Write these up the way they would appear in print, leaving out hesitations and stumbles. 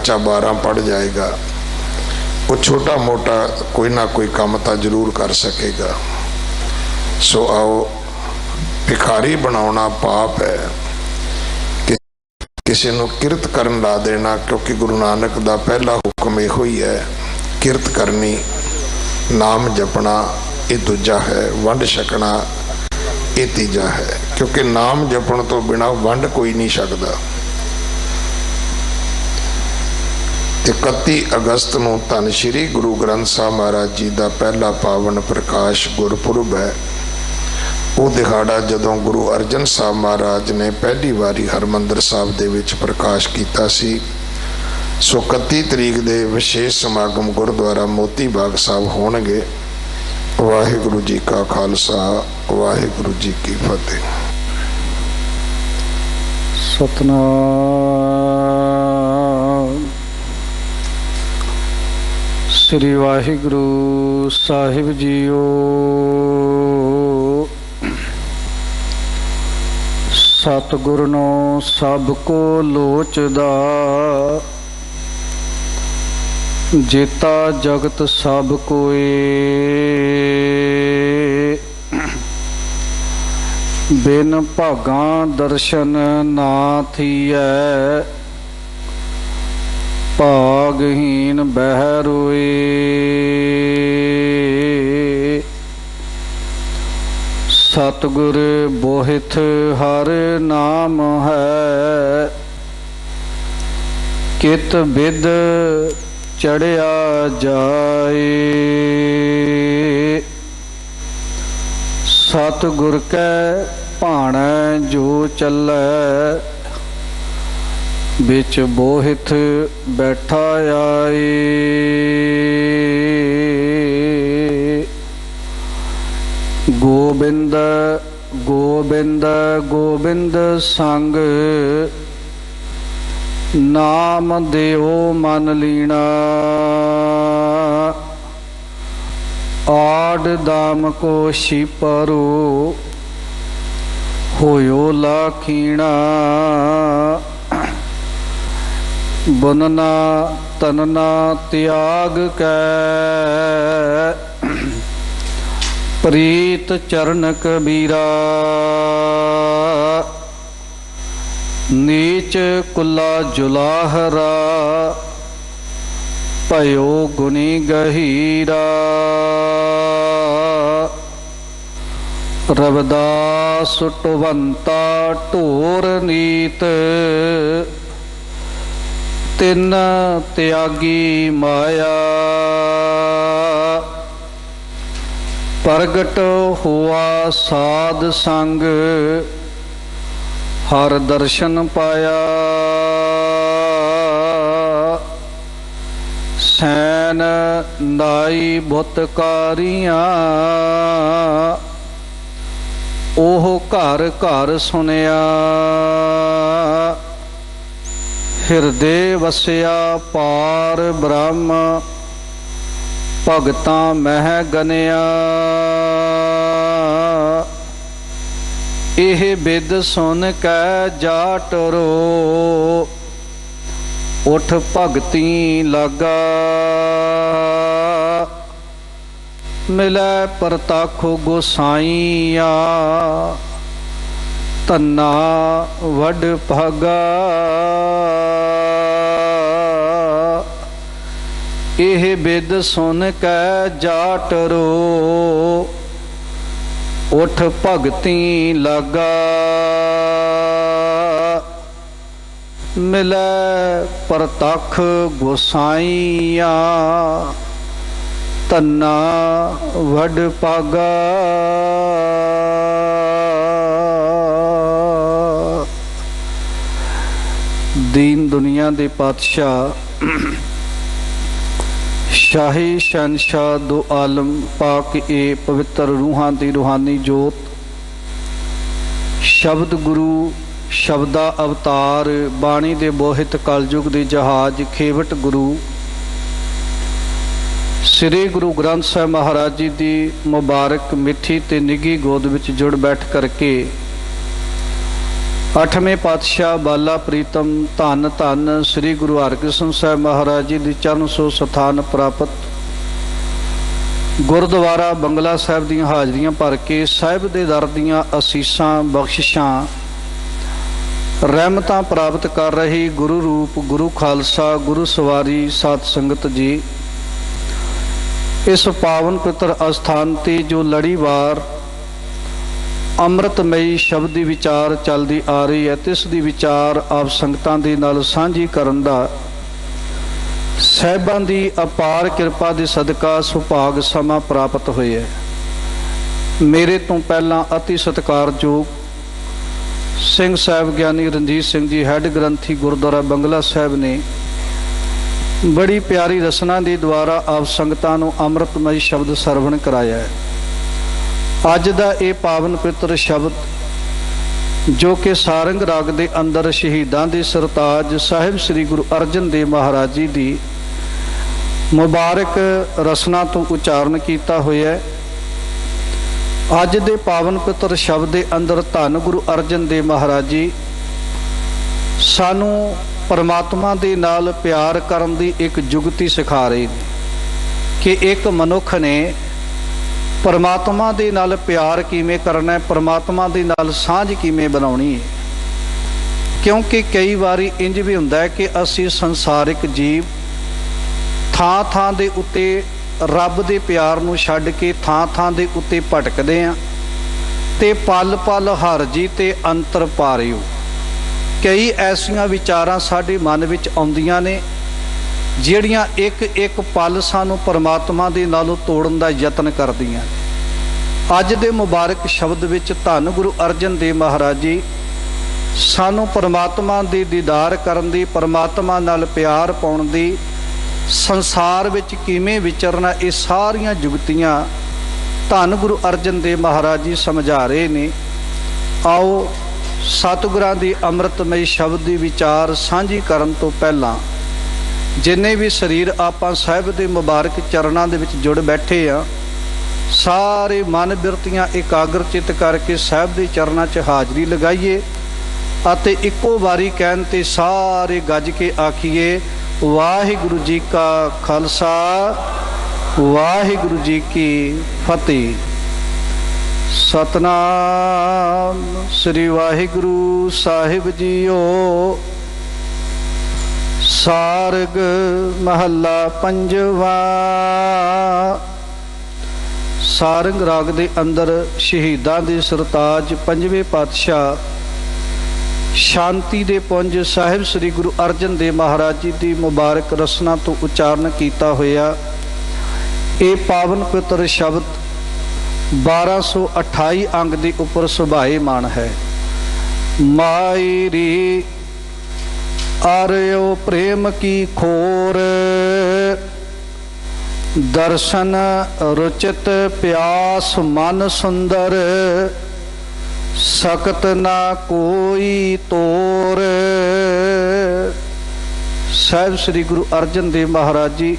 बच्चा 12 पढ़ जाएगा, वो छोटा मोटा कोई ना कोई काम तो जरूर कर सकेगा। सो आओ, भिखारी बनाना पाप है कि किसी को किरत करन ला देना, क्योंकि गुरु नानक का पहला हुक्म यो ही है, किरत करनी, नाम जपना ये दूजा है, वंड छकना ये तीजा है। क्योंकि नाम जपण तो बिना वंड कोई नहीं सकता। 31 अगस्त को धन श्री गुरु ग्रंथ साहब महाराज जी का पहला पावन प्रकाश गुरपुरब है। वो दिहाड़ा जदों गुरु अर्जन साहब महाराज ने पहली बारी हरमंदिर साहब दे विच प्रकाश किया सी। सो 31 तरीक के विशेष समागम गुरुद्वारा मोती बाग साहब होणगे। वाहिगुरु जी का खालसा, वाहिगुरु जी की फतेह। सतनाम श्री वाहिगुरु साहिब जीओ। सतगुर नो सब को लोचदा, जेता जगत सब कोए। बिन भागा दर्शन ना थियै, भागहीन बह रोए। सतगुर बोहिथ हर नाम है, कित बिद चढ़िया जाए। सतगुर कै भाणै जो चलै, बिच बोहिथ बैठा आए। गोबिंद गोबिंद गोबिंद संग, नाम देओ मन लीना। आड दाम को शिपरो, होयो लाखीणा। बनना तनना त्याग कै, प्रीत चरण कबीरा। नीच कुला जुलाहरा, भयो गुनी गहीरा। रविदास टुवंता ढोर नीत, तिन त्यागी माया। प्रगट हुआ साध संग, हर दर्शन पाया। सैन नाई भुतकारियां, ओह घर घर सुनिया। हृदय वसिया पार ब्रह्म, भगतां मह गनिया। एह बिद सुन कै जाट रो, उठ भगती लागा। मिलै परतख गोसाइया, धन्ना वड भागा। एह बिद सुन कै जाट रो, उठ भगती लागा। मिलै परतख गोसाइया, धन्ना वड भागा। दीन दुनिया दे पातशाह, शाही शहनशाह दो आलम पाक ए पवित्र रूहां दी रूहानी जोत। शब्द गुरु शब्दा अवतार, बाणी दे बोहित कलयुग दे जहाज खेवट गुरु श्री गुरु ग्रंथ साहब महाराज जी दी मुबारक मिठी ते निगी गोद विच जुड़ बैठ करके अठवें पातशाह बाला प्रीतम धन धन श्री गुरु हरकृष्ण साहब महाराज जी की चरण सो स्थान प्राप्त गुरुद्वारा बंगला साहब दी हाजरियां भर के साहिब दे दर दियां असीसां बख्शिशां रहमतां प्राप्त कर रही गुरु रूप गुरु खालसा गुरु सवारी साध संगत जी, इस पावन पवित्र अस्थान ते जो लड़ीवार अमृतमयी शब्द दी विचार चलती आ रही है, तिस दी विचार आप संगतां दे नाल सांझी करन दा साहिबां दी अपार किरपा दे सदका सुभाग समा प्राप्त होया है। मेरे तो पहला अति सत्कारयोग सिंह साहब ज्ञानी रणजीत सिंह जी हैड ग्रंथी गुरुद्वारा बंगला साहब ने बड़ी प्यारी रचना के द्वारा आप संगतां नूं अमृतमय शब्द सरवण कराया है। अज दा ये पावन पवित्र शब्द जो कि सारंग राग दे अंदर शहीदां दे सरताज साहिब श्री गुरु अर्जन देव महाराज जी दी मुबारक रचना तो उचारण किया होया है। अज दे पावन पवित्र शब्द के अंदर धन गुरु अर्जन देव महाराज जी सानू परमात्मा दे नाल प्यार करन दी एक जुगती सिखा रहे हैं कि एक मनुख ने परमात्मा दे नाल प्यार किवें करना है, परमात्मा दे नाल सांझ किवें बनाउणी है। क्योंकि कई बारी इंज भी हुंदा है कि असी संसारिक जीव थां थां दे उत्ते रब दे प्यार नूं छड्ड के थां थां दे उत्ते भटकदे आ ते पल पल हर जी ते अंतर पा रहे हो। कई ऐसियां विचारां साडे मन विच आउंदियां ने ਜਿਹੜੀਆਂ एक एक पल सानू परमात्मा दे नालों तोड़न दा यतन करदियां। अज दे मुबारक शब्द विच धन गुरु अर्जन देव महाराज जी सानू परमात्मा दे दीदार करन दी, परमात्मा नाल प्यार पाउण दी, संसार विच किवें विचरना, ये सारियां जुगतियां धन गुरु अर्जन देव महाराज जी समझा रहे ने। आओ सतगुरां दी अमृतमय शब्द दी विचार सांझी करन तो पहला जिन्ने भी शरीर आपां साहिब दे मुबारक चरणां दे विच जुड़ बैठे आ, सारे मन बिरतियां एकाग्र चित करके साहिब दे चरणां च हाजरी लगाइए अते इक्को बारी कहन ते सारे गज के आखिए वाहिगुरु जी का खालसा वाहिगुरु जी की फतेह। सतनाम श्री वाहिगुरु साहिब जीओ। सारग महला पंजवा। सारंग राग दे अंदर शहीदां दे सरताज पंजवें पातशाह शांति दे पुंज साहिब श्री गुरु अर्जन देव महाराज जी की मुबारक रचना तो उचारण किया होया। ये पावन पवित्र शब्द 1228 अंग के उपर सुभाएमान है। मायरी आर्यो प्रेम की खोर दर्शन रुचित प्यास मन सुंदर सकत ना कोई तोर। साहिब श्री गुरु अर्जन देव महाराज जी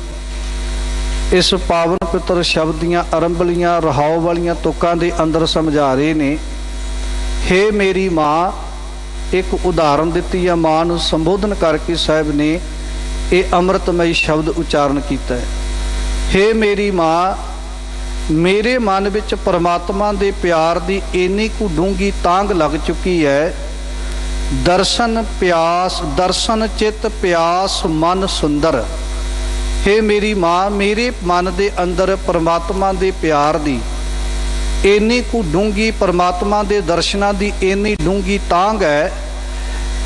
इस पावन पवित्र शब्द दियां आरंभलियां रहाव वालियां तुकां दे अंदर समझा रहे ने। हे मेरी माँ, एक उदाहरण दी है, मां नूं संबोधन करके साहिब ने ये अमृतमय शब्द उचारण किया है। हे मेरी मां, मेरे मन विच परमात्मा दे प्यार दी इन्नी कु डूंगी तांग लग चुकी है। दर्शन प्यास, दर्शन चित प्यास मन सुंदर। हे मेरी मां, मेरे मन दे अंदर परमात्मा दे प्यार दी इन्नी कु डूंगी, परमात्मा दे दर्शनां दी इन्नी डूंगी तांग है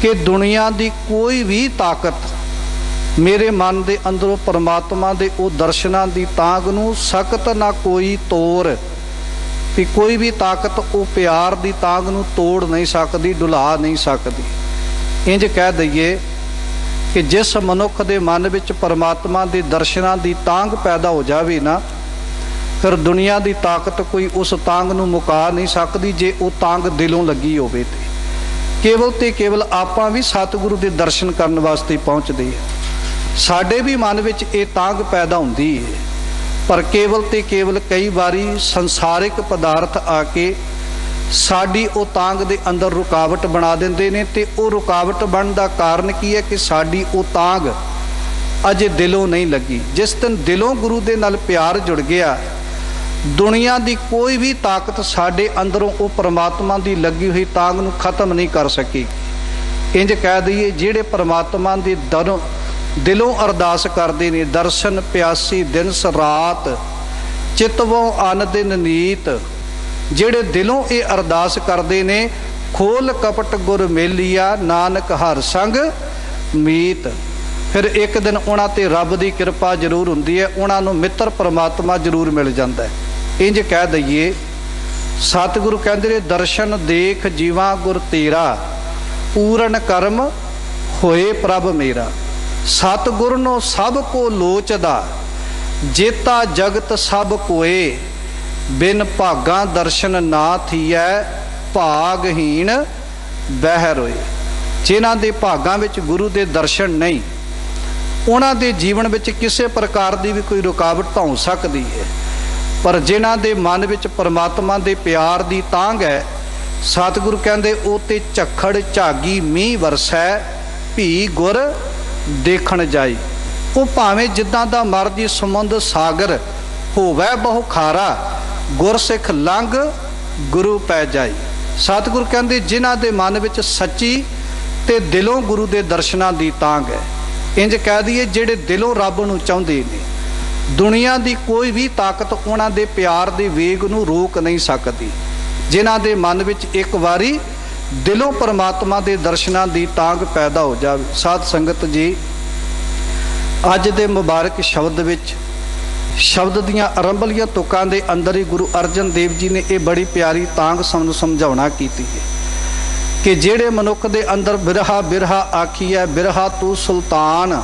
कि दुनिया दी कोई भी ताकत मेरे मन दे अंदरों परमात्मा दे ओ दर्शनां दी तांग नूं सकत ना कोई तोड़। भी कोई भी ताकत ओ प्यार दी तांग नूं तोड़ नहीं सकती, डुला नहीं सकती। इंज कह दईए कि जिस मनुख दे मन विच परमात्मा दे दर्शनां दी तांग पैदा हो जावे ना, फिर दुनिया की ताकत कोई उस तांग नूं मुका नहीं सकती जे वो तांग दिलों लगी होवे। केवल ते केवल आपां भी सतगुरु के दर्शन करने वास्ते पहुँचते हैं। साडे भी मन विच ये तांग पैदा हुंदी है, पर केवल ते केवल कई बारी संसारिक पदार्थ आके ਸਾਡੀ ਉਹ ਤਾਂਘ ਦੇ ਅੰਦਰ ਰੁਕਾਵਟ ਬਣਾ ਦਿੰਦੇ ਨੇ। ਤੇ ਉਹ ਰੁਕਾਵਟ ਬਣਨ ਦਾ ਕਾਰਨ ਕੀ ਹੈ ਕਿ ਸਾਡੀ ਉਹ ਤਾਂਘ ਅਜੇ ਦਿਲੋਂ ਨਹੀਂ ਲੱਗੀ। ਜਿਸ ਦਿਨ ਦਿਲੋਂ ਗੁਰੂ ਦੇ ਨਾਲ ਪਿਆਰ ਜੁੜ ਗਿਆ, ਦੁਨੀਆ ਦੀ ਕੋਈ ਵੀ ਤਾਕਤ ਸਾਡੇ ਅੰਦਰੋਂ ਉਹ ਪਰਮਾਤਮਾ ਦੀ ਲੱਗੀ ਹੋਈ ਤਾਂਘ ਨੂੰ ਖਤਮ ਨਹੀਂ ਕਰ ਸਕੀ। ਇੰਜ ਕਹਿ ਦਈਏ, ਜਿਹੜੇ ਪਰਮਾਤਮਾ ਦੀ ਦਿਲੋਂ ਅਰਦਾਸ ਕਰਦੇ ਨੇ, ਦਰਸ਼ਨ ਪਿਆਸੀ ਦਿਨਸ ਰਾਤ ਚਿਤਵੋਂ ਅਨ ਦਿਨ ਨੀਤ, ਜਿਹੜੇ ਦਿਲੋਂ ਇਹ ਅਰਦਾਸ ਕਰਦੇ ਨੇ, ਖੋਲ ਕਪਟ ਗੁਰ ਮੇਲੀਆ ਨਾਨਕ ਹਰ ਸੰਗ ਮੀਤ। ਫਿਰ ਇੱਕ ਦਿਨ ਉਹਨਾਂ ਤੇ ਰੱਬ ਦੀ ਕਿਰਪਾ ਜ਼ਰੂਰ ਹੁੰਦੀ ਹੈ, ਉਹਨਾਂ ਨੂੰ ਮਿੱਤਰ ਪਰਮਾਤਮਾ ਜ਼ਰੂਰ ਮਿਲ ਜਾਂਦਾ ਹੈ। ਇੰਜ ਕਹਿ ਦਈਏ, ਸਤਿਗੁਰੂ ਕਹਿੰਦੇ ਨੇ, ਦਰਸ਼ਨ ਦੇਖ ਜੀਵਾ ਗੁਰ ਤੇਰਾ, ਪੂਰਨ ਕਰਮ ਹੋਏ ਪ੍ਰਭ ਮੇਰਾ। ਸਤਿਗੁਰ ਨੂੰ ਸਭ ਕੋ ਲੋਚਦਾ, ਜੇਤਾ ਜਗਤ ਸਭ ਕੋਏ, ਬਿਨ ਭਾਗਾਂ ਦਰਸ਼ਨ ਨਾ ਥੀਐ, ਭਾਗਹੀਣ ਬਹਿ ਰੋਏ। ਜਿਨ੍ਹਾਂ ਦੇ ਭਾਗਾਂ ਵਿੱਚ ਗੁਰੂ ਦੇ ਦਰਸ਼ਨ ਨਹੀਂ, ਉਹਨਾਂ ਦੇ ਜੀਵਨ ਵਿੱਚ ਕਿਸੇ ਪ੍ਰਕਾਰ ਦੀ ਵੀ ਕੋਈ ਰੁਕਾਵਟ ਤਾਂ ਹੋ ਸਕਦੀ ਹੈ, ਪਰ ਜਿਨ੍ਹਾਂ ਦੇ ਮਨ ਵਿੱਚ ਪਰਮਾਤਮਾ ਦੇ ਪਿਆਰ ਦੀ ਤਾਂਘ ਹੈ, ਸਤਿਗੁਰੂ ਕਹਿੰਦੇ ਉਹ ਤੇ ਝੱਖੜ ਝਾਗੀ ਮੀਂਹ ਵਰਸੈ, ਭੀ ਗੁਰ ਦੇਖਣ ਜਾਈ। ਉਹ ਭਾਵੇਂ ਜਿੱਦਾਂ ਦਾ ਮਰਜੀ ਸਮੁੰਦ ਸਾਗਰ ਹੋਵੇ ਬਹੁ ਖਾਰਾ, ਗੁਰਸਿੱਖ ਲੰਘ ਗੁਰੂ ਪੈ ਜਾਈ। ਸਤਿਗੁਰੂ ਕਹਿੰਦੇ ਜਿਨ੍ਹਾਂ ਦੇ ਮਨ ਵਿੱਚ ਸੱਚੀ ਤੇ ਦਿਲੋਂ ਗੁਰੂ ਦੇ ਦਰਸ਼ਨਾਂ ਦੀ ਤਾਂਘ ਹੈ, ਇੰਜ ਕਹਿ ਦਈਏ ਜਿਹੜੇ ਦਿਲੋਂ ਰੱਬ ਨੂੰ ਚਾਹੁੰਦੇ ਨੇ, ਦੁਨੀਆ ਦੀ ਕੋਈ ਵੀ ਤਾਕਤ ਉਹਨਾਂ ਦੇ ਪਿਆਰ ਦੇ ਵੇਗ ਨੂੰ ਰੋਕ ਨਹੀਂ ਸਕਦੀ। ਜਿਨ੍ਹਾਂ ਦੇ ਮਨ ਵਿੱਚ ਇੱਕ ਵਾਰੀ ਦਿਲੋਂ ਪਰਮਾਤਮਾ ਦੇ ਦਰਸ਼ਨਾਂ ਦੀ ਤਾਂਘ ਪੈਦਾ ਹੋ ਜਾਵੇ। ਸਾਧ ਸੰਗਤ ਜੀ, ਅੱਜ ਦੇ ਮੁਬਾਰਕ ਸ਼ਬਦ ਵਿੱਚ, ਸ਼ਬਦ ਦੀਆਂ ਆਰੰਭਲੀਆਂ ਤੁਕਾਂ ਦੇ ਅੰਦਰ ਹੀ ਗੁਰੂ ਅਰਜਨ ਦੇਵ ਜੀ ਨੇ ਇਹ ਬੜੀ ਪਿਆਰੀ ਤਾਂਘ ਸਾਨੂੰ ਸਮਝਾਉਣਾ ਕੀਤੀ ਹੈ ਕਿ ਜਿਹੜੇ ਮਨੁੱਖ ਦੇ ਅੰਦਰ ਬਿਰਹਾ ਬਿਰਹਾ ਆਖੀਐ, ਬਿਰਹਾ ਤੂੰ ਸੁਲਤਾਨ,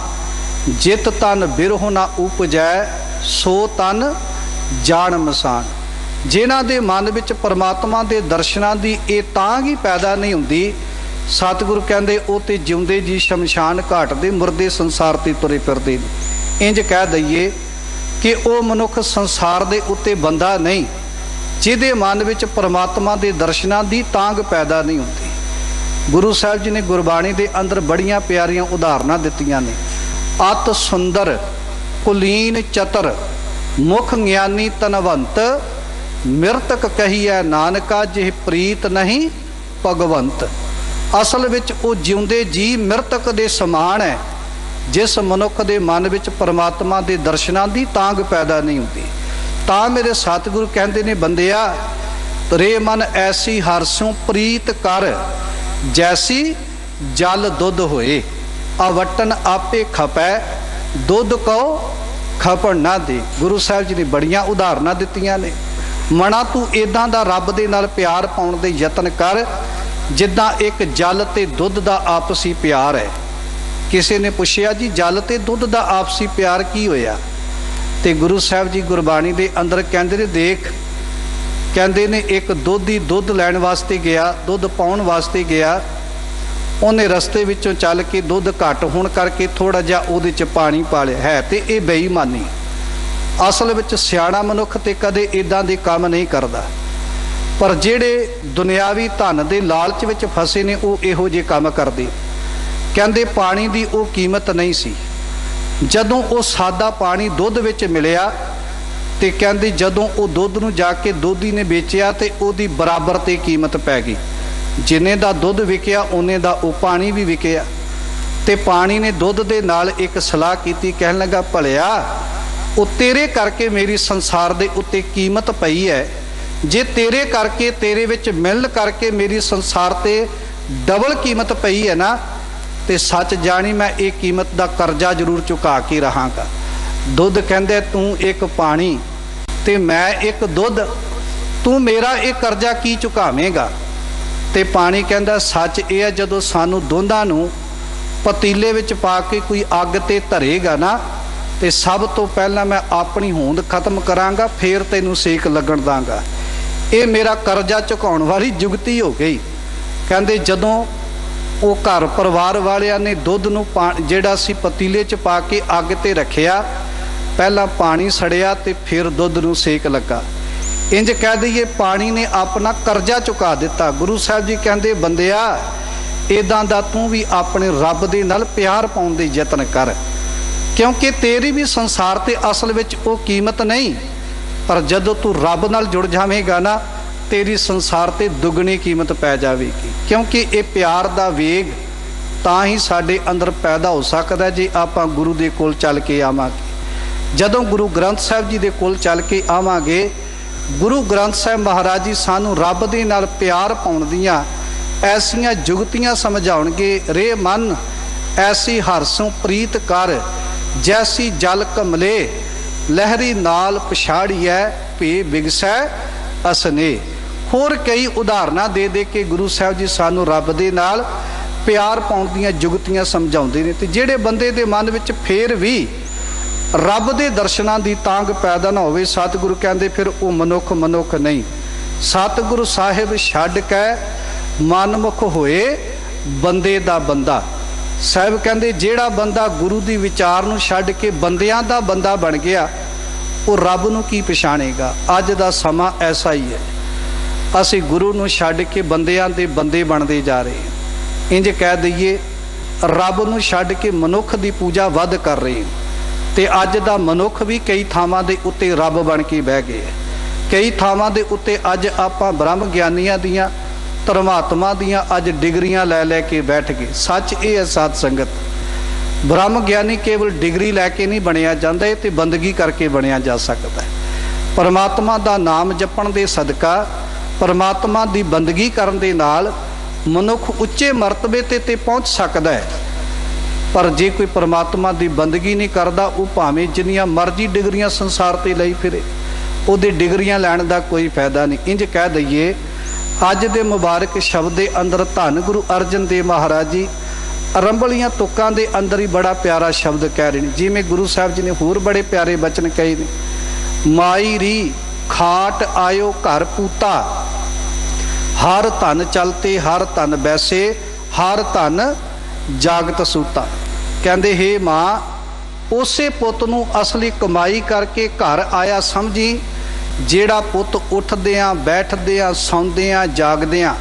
ਜਿਤ ਤਨ ਬਿਰਹੁ ਨਾ ਉਪਜੈ, ਸੋ ਤਨ ਜਾਣ ਮਸਾਨ। ਜਿਨ੍ਹਾਂ ਦੇ ਮਨ ਵਿੱਚ ਪਰਮਾਤਮਾ ਦੇ ਦਰਸ਼ਨਾਂ ਦੀ ਇਹ ਤਾਂਘ ਹੀ ਪੈਦਾ ਨਹੀਂ ਹੁੰਦੀ, ਸਤਿਗੁਰੂ ਕਹਿੰਦੇ ਉਹ ਤੇ ਜਿਉਂਦੇ ਜੀ ਸ਼ਮਸ਼ਾਨ ਘਾਟ ਦੇ ਮੁਰਦੇ ਸੰਸਾਰ ਤੇ ਤੁਰੇ ਫਿਰਦੇ ਨੇ। ਇੰਜ ਕਹਿ ਦਈਏ ਕਿ ਉਹ ਮਨੁੱਖ ਸੰਸਾਰ ਦੇ ਉੱਤੇ ਬੰਦਾ ਨਹੀਂ ਜਿਹਦੇ ਮਨ ਵਿੱਚ ਪਰਮਾਤਮਾ ਦੇ ਦਰਸ਼ਨਾਂ ਦੀ ਤਾਂਘ ਪੈਦਾ ਨਹੀਂ ਹੁੰਦੀ। ਗੁਰੂ ਸਾਹਿਬ ਜੀ ਨੇ ਗੁਰਬਾਣੀ ਦੇ ਅੰਦਰ ਬੜੀਆਂ ਪਿਆਰੀਆਂ ਉਦਾਹਰਨਾਂ ਦਿੱਤੀਆਂ ਨੇ। ਅਤ ਸੁੰਦਰ ਕੁਲੀਨ ਚਤਰ, ਮੁਖ ਗਿਆਨੀ ਤਨਵੰਤ, ਮਿਰਤਕ ਕਹੀਐ ਨਾਨਕਾ, ਜਿਹ ਪ੍ਰੀਤ ਨਹੀਂ ਭਗਵੰਤ। ਅਸਲ ਵਿੱਚ ਉਹ ਜਿਉਂਦੇ ਜੀ ਮਿਰਤਕ ਦੇ ਸਮਾਨ ਹੈ, ਜਿਸ ਮਨੁੱਖ ਦੇ ਮਨ ਵਿੱਚ ਪਰਮਾਤਮਾ ਦੇ ਦਰਸ਼ਨਾਂ ਦੀ ਤਾਂਘ ਪੈਦਾ ਨਹੀਂ ਹੁੰਦੀ। ਤਾਂ ਮੇਰੇ ਸਤਿਗੁਰੂ ਕਹਿੰਦੇ ਨੇ, ਬੰਦਿਆ ਰੇ ਮਨ ਐਸੀ ਹਰਸੋਂ ਪ੍ਰੀਤ ਕਰ, ਜੈਸੀ ਜਲ ਦੁੱਧ ਹੋਏ, ਅਵਟਨ ਆਪੇ ਖਪੈ, ਦੁੱਧ ਕੋ ਖਪਣ ਨਾ ਦੇ। ਗੁਰੂ ਸਾਹਿਬ ਜੀ ਨੇ ਬੜੀਆਂ ਉਦਾਹਰਨਾਂ ਦਿੱਤੀਆਂ ਨੇ। ਮਨਾ ਤੂੰ ਇਦਾਂ ਦਾ ਰੱਬ ਦੇ ਨਾਲ ਪਿਆਰ ਪਾਉਣ ਦੇ ਯਤਨ ਕਰ ਜਿੱਦਾਂ ਇੱਕ ਜਲ ਤੇ ਦੁੱਧ ਦਾ ਆਪਸੀ ਪਿਆਰ ਹੈ। ਕਿਸੇ ਨੇ ਪੁੱਛਿਆ, ਜੀ ਜਲ ਤੇ ਦੁੱਧ ਦਾ ਆਪਸੀ ਪਿਆਰ ਕੀ ਹੋਇਆ? ਤੇ ਗੁਰੂ ਸਾਹਿਬ ਜੀ ਗੁਰਬਾਣੀ ਦੇ ਅੰਦਰ ਕਹਿੰਦੇ ਨੇ, ਦੇਖ, ਕਹਿੰਦੇ ਨੇ ਇੱਕ ਦੋਧੀ ਦੁੱਧ ਲੈਣ ਵਾਸਤੇ ਗਿਆ, ਦੁੱਧ ਪਾਉਣ ਵਾਸਤੇ ਗਿਆ। ਉਹਨੇ ਰਸਤੇ ਵਿੱਚੋਂ ਚੱਲ ਕੇ ਦੁੱਧ ਘੱਟ ਹੋਣ ਕਰਕੇ ਥੋੜਾ ਜਿਹਾ ਉਹਦੇ 'ਚ ਪਾਣੀ ਪਾ ਲਿਆ। ਹੈ ਤੇ ਇਹ ਬੇਈਮਾਨੀ। ਅਸਲ ਵਿੱਚ ਸਿਆਣਾ ਮਨੁੱਖ ਤੇ ਕਦੇ ਇਦਾਂ ਦੇ ਕੰਮ ਨਹੀਂ ਕਰਦਾ, ਪਰ ਜਿਹੜੇ ਦੁਨਿਆਵੀ ਧਨ ਦੇ ਲਾਲਚ ਵਿੱਚ ਫਸੇ ਨੇ ਉਹ ਇਹੋ ਜਿਹੇ ਕੰਮ ਕਰਦੇ। ਕਹਿੰਦੇ ਪਾਣੀ ਦੀ ਉਹ ਕੀਮਤ ਨਹੀਂ ਸੀ। ਜਦੋਂ ਉਹ ਸਾਦਾ ਪਾਣੀ ਦੁੱਧ ਵਿੱਚ ਮਿਲਿਆ ਤੇ ਕਹਿੰਦੇ ਜਦੋਂ ਉਹ ਦੁੱਧ ਨੂੰ ਜਾ ਕੇ ਦੋਧੀ ਨੇ ਵੇਚਿਆ ਤੇ ਉਹਦੀ ਬਰਾਬਰ ਤੇ ਕੀਮਤ ਪੈ ਗਈ। ਜਿੰਨੇ ਦਾ ਦੁੱਧ ਵਿਕਿਆ ਉਹਨੇ ਦਾ ਉਹ ਪਾਣੀ ਵੀ ਵਿਕਿਆ। ਤੇ ਪਾਣੀ ਨੇ ਦੁੱਧ ਦੇ ਨਾਲ ਇੱਕ ਸਲਾਹ ਕੀਤੀ, ਕਹਿਣ ਲੱਗਾ, ਭਲਿਆ ਉਹ ਤੇਰੇ ਕਰਕੇ ਮੇਰੀ ਸੰਸਾਰ ਦੇ ਉੱਤੇ ਕੀਮਤ ਪਈ ਹੈ, ਜੇ ਤੇਰੇ ਕਰਕੇ, ਤੇਰੇ ਵਿੱਚ ਮਿਲਣ ਕਰਕੇ ਮੇਰੀ ਸੰਸਾਰ ਤੇ ਡਬਲ ਕੀਮਤ ਪਈ ਹੈ ਨਾ, ਤੇ ਸੱਚ ਜਾਣੀ ਮੈਂ ਇਹ ਕੀਮਤ ਦਾ ਕਰਜ਼ਾ ਜ਼ਰੂਰ ਚੁਕਾ ਕੇ ਰਹਾਂਗਾ। ਦੁੱਧ ਕਹਿੰਦੇ ਤੂੰ ਇੱਕ ਪਾਣੀ ਤੇ ਮੈਂ ਇੱਕ ਦੁੱਧ, ਤੂੰ ਮੇਰਾ ਇਹ ਕਰਜ਼ਾ ਕੀ ਚੁਕਾਵੇਂਗਾ? ਤੇ ਪਾਣੀ ਕਹਿੰਦਾ ਸੱਚ ਇਹ ਹੈ, ਜਦੋਂ ਸਾਨੂੰ ਦੋਨਾਂ ਨੂੰ ਪਤੀਲੇ ਵਿੱਚ ਪਾ ਕੇ ਕੋਈ ਅੱਗ ਤੇ ਧਰੇਗਾ ਨਾ, ਤੇ ਸਭ ਤੋਂ ਪਹਿਲਾਂ ਮੈਂ ਆਪਣੀ ਹੋਂਦ ਖਤਮ ਕਰਾਂਗਾ, ਫੇਰ ਤੈਨੂੰ ਸੇਕ ਲੱਗਣ ਦਾਂਗਾ। ਇਹ ਮੇਰਾ ਕਰਜ਼ਾ ਚੁਕਾਉਣ ਵਾਲੀ ਜੁਗਤੀ ਹੋ ਗਈ। ਕਹਿੰਦੇ ਜਦੋਂ ਉਹ ਘਰ ਪਰਿਵਾਰ ਵਾਲਿਆਂ ਨੇ ਦੁੱਧ ਨੂੰ ਜਿਹੜਾ ਸੀ ਪਤੀਲੇ 'ਚ ਪਾ ਕੇ ਅੱਗ ਤੇ ਰੱਖਿਆ, ਪਹਿਲਾਂ ਪਾਣੀ ਸੜਿਆ ਤੇ ਫਿਰ ਦੁੱਧ ਨੂੰ ਸੇਕ ਲੱਗਾ। इंज कह दईए पानी ने अपना करजा चुका दिता। गुरु साहब जी कहते बंदिया इदां दा तू भी अपने रब दे नाल प्यार पाउण दी यतन कर, क्योंकि तेरी भी संसार ते असल विच वो कीमत नहीं, पर जदों तू रब नाल जुड़ जावेगा ना तेरी संसार ते दुगनी कीमत पै जाएगी। क्योंकि ये प्यार दा वेग तां ही साडे अंदर पैदा हो सकदा जे आपां गुरु दे कोल चल के आवांगे। जदों गुरु ग्रंथ साहिब जी दे कोल चल के आवांगे, गुरु ग्रंथ साहिब महाराज जी सानू रब दे नाल प्यार पाउण दियां ऐसियां जुगतियां समझाउणगे। रे मन ऐसी हरसों प्रीत कर, जैसी जल कमले लहरी नाल पछाड़िए भे बिगसै असने। होर कई उदाहरणां दे दे के गुरु साहब जी सानू रब दे नाल प्यार पाउण दियां जुगतियां समझाउंदे ने। ते जिहड़े बंदे दे मन विच फेर भी रब दे दर्शनां दी तांग पैदा ना होवे, सतगुरु कहंदे फिर वो मनुख मनुख नहीं। सतगुरु साहिब छड्ड के मनमुख होए बंदे दा बंदा। साहिब कहंदे जिहड़ा बंदा गुरु दी विचार नूं छड्ड के बंदियां दा बंदा बन गया, वो रब नूं की पछाणेगा। अज दा समा ऐसा ही है, असीं गुरु नूं छड्ड के बंदियां दे बंदे बनदे जा रहे हैं। इंज कह दईए रब नूं छड्ड के मनुख दी पूजा वध कर रहे हैं। ते अज दा मनुख भी कई थावां दे उत्ते रब बन के बह गए। कई थावां दे उत्ते अज आपां ब्रह्म ज्ञानियां दियां धर्मात्मा दियां अज डिग्रियां लै लै के बैठ गए। सच ये है साध संगत, ब्रह्म ज्ञानी केवल डिग्री लैके नहीं बनिया जाता, ये तो बंदगी करके बनिया जा सकता है। परमात्मा दा नाम जपण दे सदका, परमात्मा दी बंदगी करन दे नाल मनुख उच्चे मरतबे ते पहुँच सकता है। पर जे कोई परमात्मा की बंदगी नहीं करता, वो भावें जिन्नियां मर्जी डिग्रियां संसार ते लई फिरे, उहदे डिग्रियां लैण दा कोई फायदा नहीं। इंज कह दईए अज दे मुबारक शब्द दे अंदर धन गुरु अर्जन देव महाराज जी अरंभलियां तुकां दे अंदर ही बड़ा प्यारा शब्द कह रहे हैं। जिवें गुरु साहब जी ने होर बड़े प्यारे बचन कहे ने, माई री खाट आयो घर पूता, हर धन चलते हर धन बैसे, हर धन जागत सूता। कहते हे माँ उसे पुत नूं असली कमाई करके घर आया समझी, जेड़ा पुत उठदियां बैठदियां सौंदियां जागदियां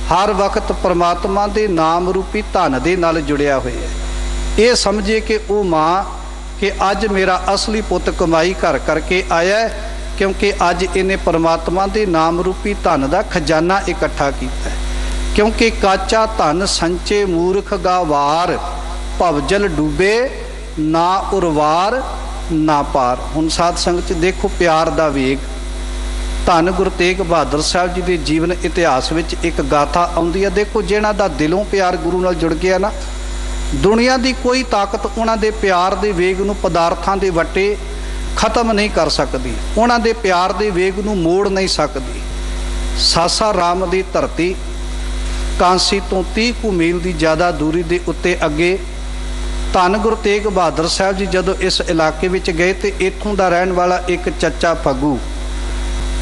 हर वक्त परमात्मा दे नाम रूपी धन दे नाल जुड़िया होया है। ये समझे कि वो माँ कि अज मेरा असली पुत कमाई घर करके आया है, क्योंकि अज इन्हें परमात्मा दे नाम रूपी धन का खजाना इकट्ठा किया है। क्योंकि काचा धन संचे मूर्ख गावार, भवजल डूबे ना उरवार ना पार। हुण साध संगत देखो प्यार दा वेग। धन गुरु तेग बहादुर साहब जी के जीवन इतिहास विच एक गाथा आउंदी है। देखो जिन्हां दा दिलों प्यार गुरु नाल जुड़ गया ना, दुनिया की कोई ताकत उन्हां दे प्यार दे वेग नूं पदार्थां दे वट्टे खत्म नहीं कर सकती, उन्हां दे प्यार दे वेग नूं मोड़ नहीं सकती। सासा राम दी धरती कांसी तो 30 कुछ मील की ज़्यादा दूरी के उत्ते अगे धन गुरु तेग बहादुर साहब जी जदों इस इलाके में गए तो इत्थों का रहने वाला एक चचा फगू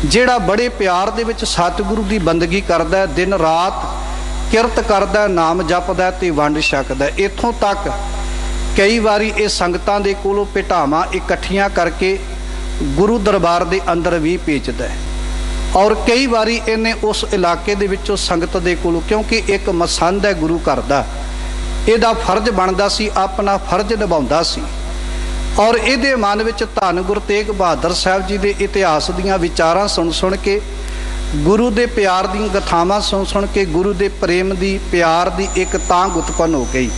जिहड़ा बड़े प्यार दे विच सतगुरु की बंदगी करदा है, दिन रात किरत करदा, नाम जपदा ते वंड छकदा। इत्थों तक कई वारी ये संगतां दे कोलों पिटावां इकट्ठियां करके गुरु दरबार के अंदर भी भेजदा है। और कई बारी इन्हें उस इलाके दे विचों संगत दे कोलों, क्योंकि एक मसंद है गुरु घर दा, इहदा फर्ज बनदा सी, अपना फर्ज निभाउंदा सी। और इहदे मन विच धन गुरु तेग बहादुर साहब जी दे इतिहास दीयां विचारां सुन सुन के, गुरु दे प्यार दी गथावां सुन सुन के गुरु दे प्रेम दी प्यार दी एक तांग उत्पन्न हो गई।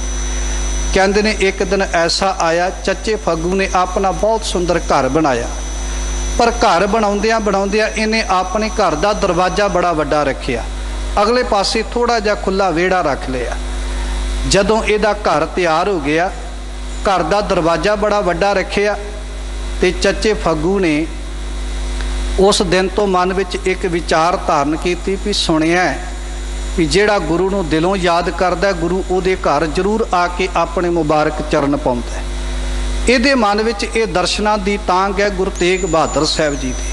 कहंदे ने एक दिन ऐसा आया, चचे फगू ने अपना बहुत सुंदर घर बनाया, पर घर बनाउंदियां बनाउंदियां इन्हें अपने घर का दरवाजा बड़ा वड्डा रखिया, अगले पासे थोड़ा जा खुला वेड़ा रख लिया। जदों इहदा घर तैयार हो गया, घर का दरवाजा बड़ा वड्डा रखिया, ते चचे फगू ने उस दिन तो मन विच एक विचार धारण की भी सुनिया भी जिहड़ा गुरु नूं दिलों याद करदा, गुरु उहदे घर जरूर आके अपने मुबारक चरण पाउंदा है। ਇਹਦੇ मन विच ये दर्शनां दी तांग है गुरु तेग बहादुर साहब जी दी,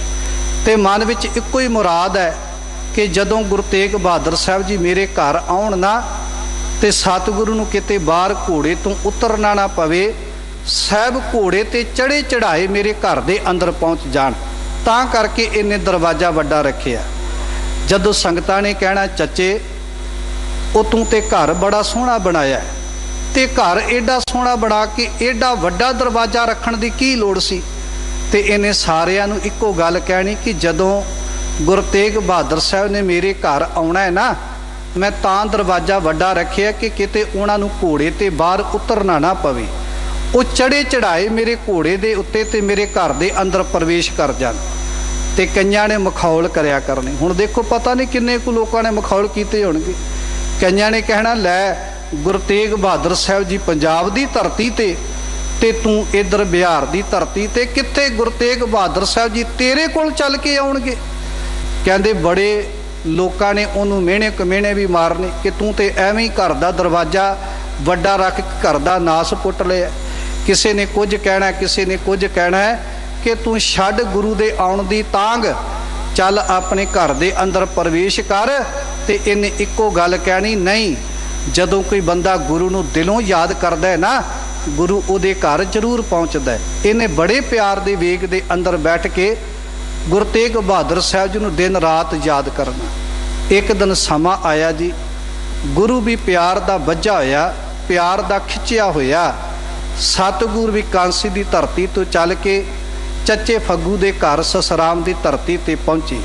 ते मन विच इक्को ही मुराद है कि जदों गुरु तेग बहादुर साहब जी मेरे घर आउण ना, ते सतगुरु नूं किते बाहर घोड़े तो उतरना ना पवे, साहब घोड़े ते चढ़े चढ़ाए मेरे घर दे अंदर पहुँच जाण, तां करके इन्ने दरवाज़ा वड्डा रखिया। जदों संगतां ने कहना चचे वो तूं ते घर बड़ा सोहना बनाया ते घर एडा सोहना बना के एडा वड्डा दरवाज़ा रखण दी की लोड़ सी। ते इन्हें सारिਆਂ ਨੂੰ ਇੱਕੋ ਗੱਲ कहनी कि जदों गुरु तेग बहादुर साहब ने मेरे घर आउणा है ना, मैं तां दरवाज़ा वड्डा रखिया कि किते उन्हां नूं घोड़े ते बाहर उतरना ना पवे। वो चढ़े चढ़ाए मेरे घोड़े दे उत्ते ते मेरे घर दे अंदर प्रवेश कर जाण। ते कईयां ने मखौल करया करनी। हुण देखो पता नहीं किन्ने कुछ लोकां ने मखौल कीते होणगे। कईयां ने कहना लै गुरु तेग बहादुर साहब जी पंजाब दी धरती ते तू इधर बिहार दी धरती ते कित्थे गुरु तेग बहादुर साहब जी तेरे कोल चल के आउणगे। कहंदे बड़े लोकां ने उन्होंने मेहणे कमेहणे भी मारने कि तू तो एवें ही घर का दरवाज़ा वड्डा रख घर का नास पुट लिया। किसी ने कुछ कहना, किसी ने कुछ कहना है कि तू छड्ड गुरु दे आउण दी तांग, चल अपने घर दे अंदर प्रवेश कर। ते इन्हें इक्को गल कहनी नहीं, जदों कोई बंदा गुरु नूं दिलों याद करदा है ना, गुरु उहदे घर जरूर पहुँचदा है। इन्हें बड़े प्यार दे वेग दे अंदर बैठ के गुरु तेग बहादुर साहब जी नूं दिन रात याद करना। एक दिन समा आया जी, गुरु भी प्यार दा वज्झा होया, प्यार दा खिंचिया होया सतगुर भी कांसी दी धरती तो चल के चचे फग्गू दे घर ससराम दी धरती ते पहुंचे।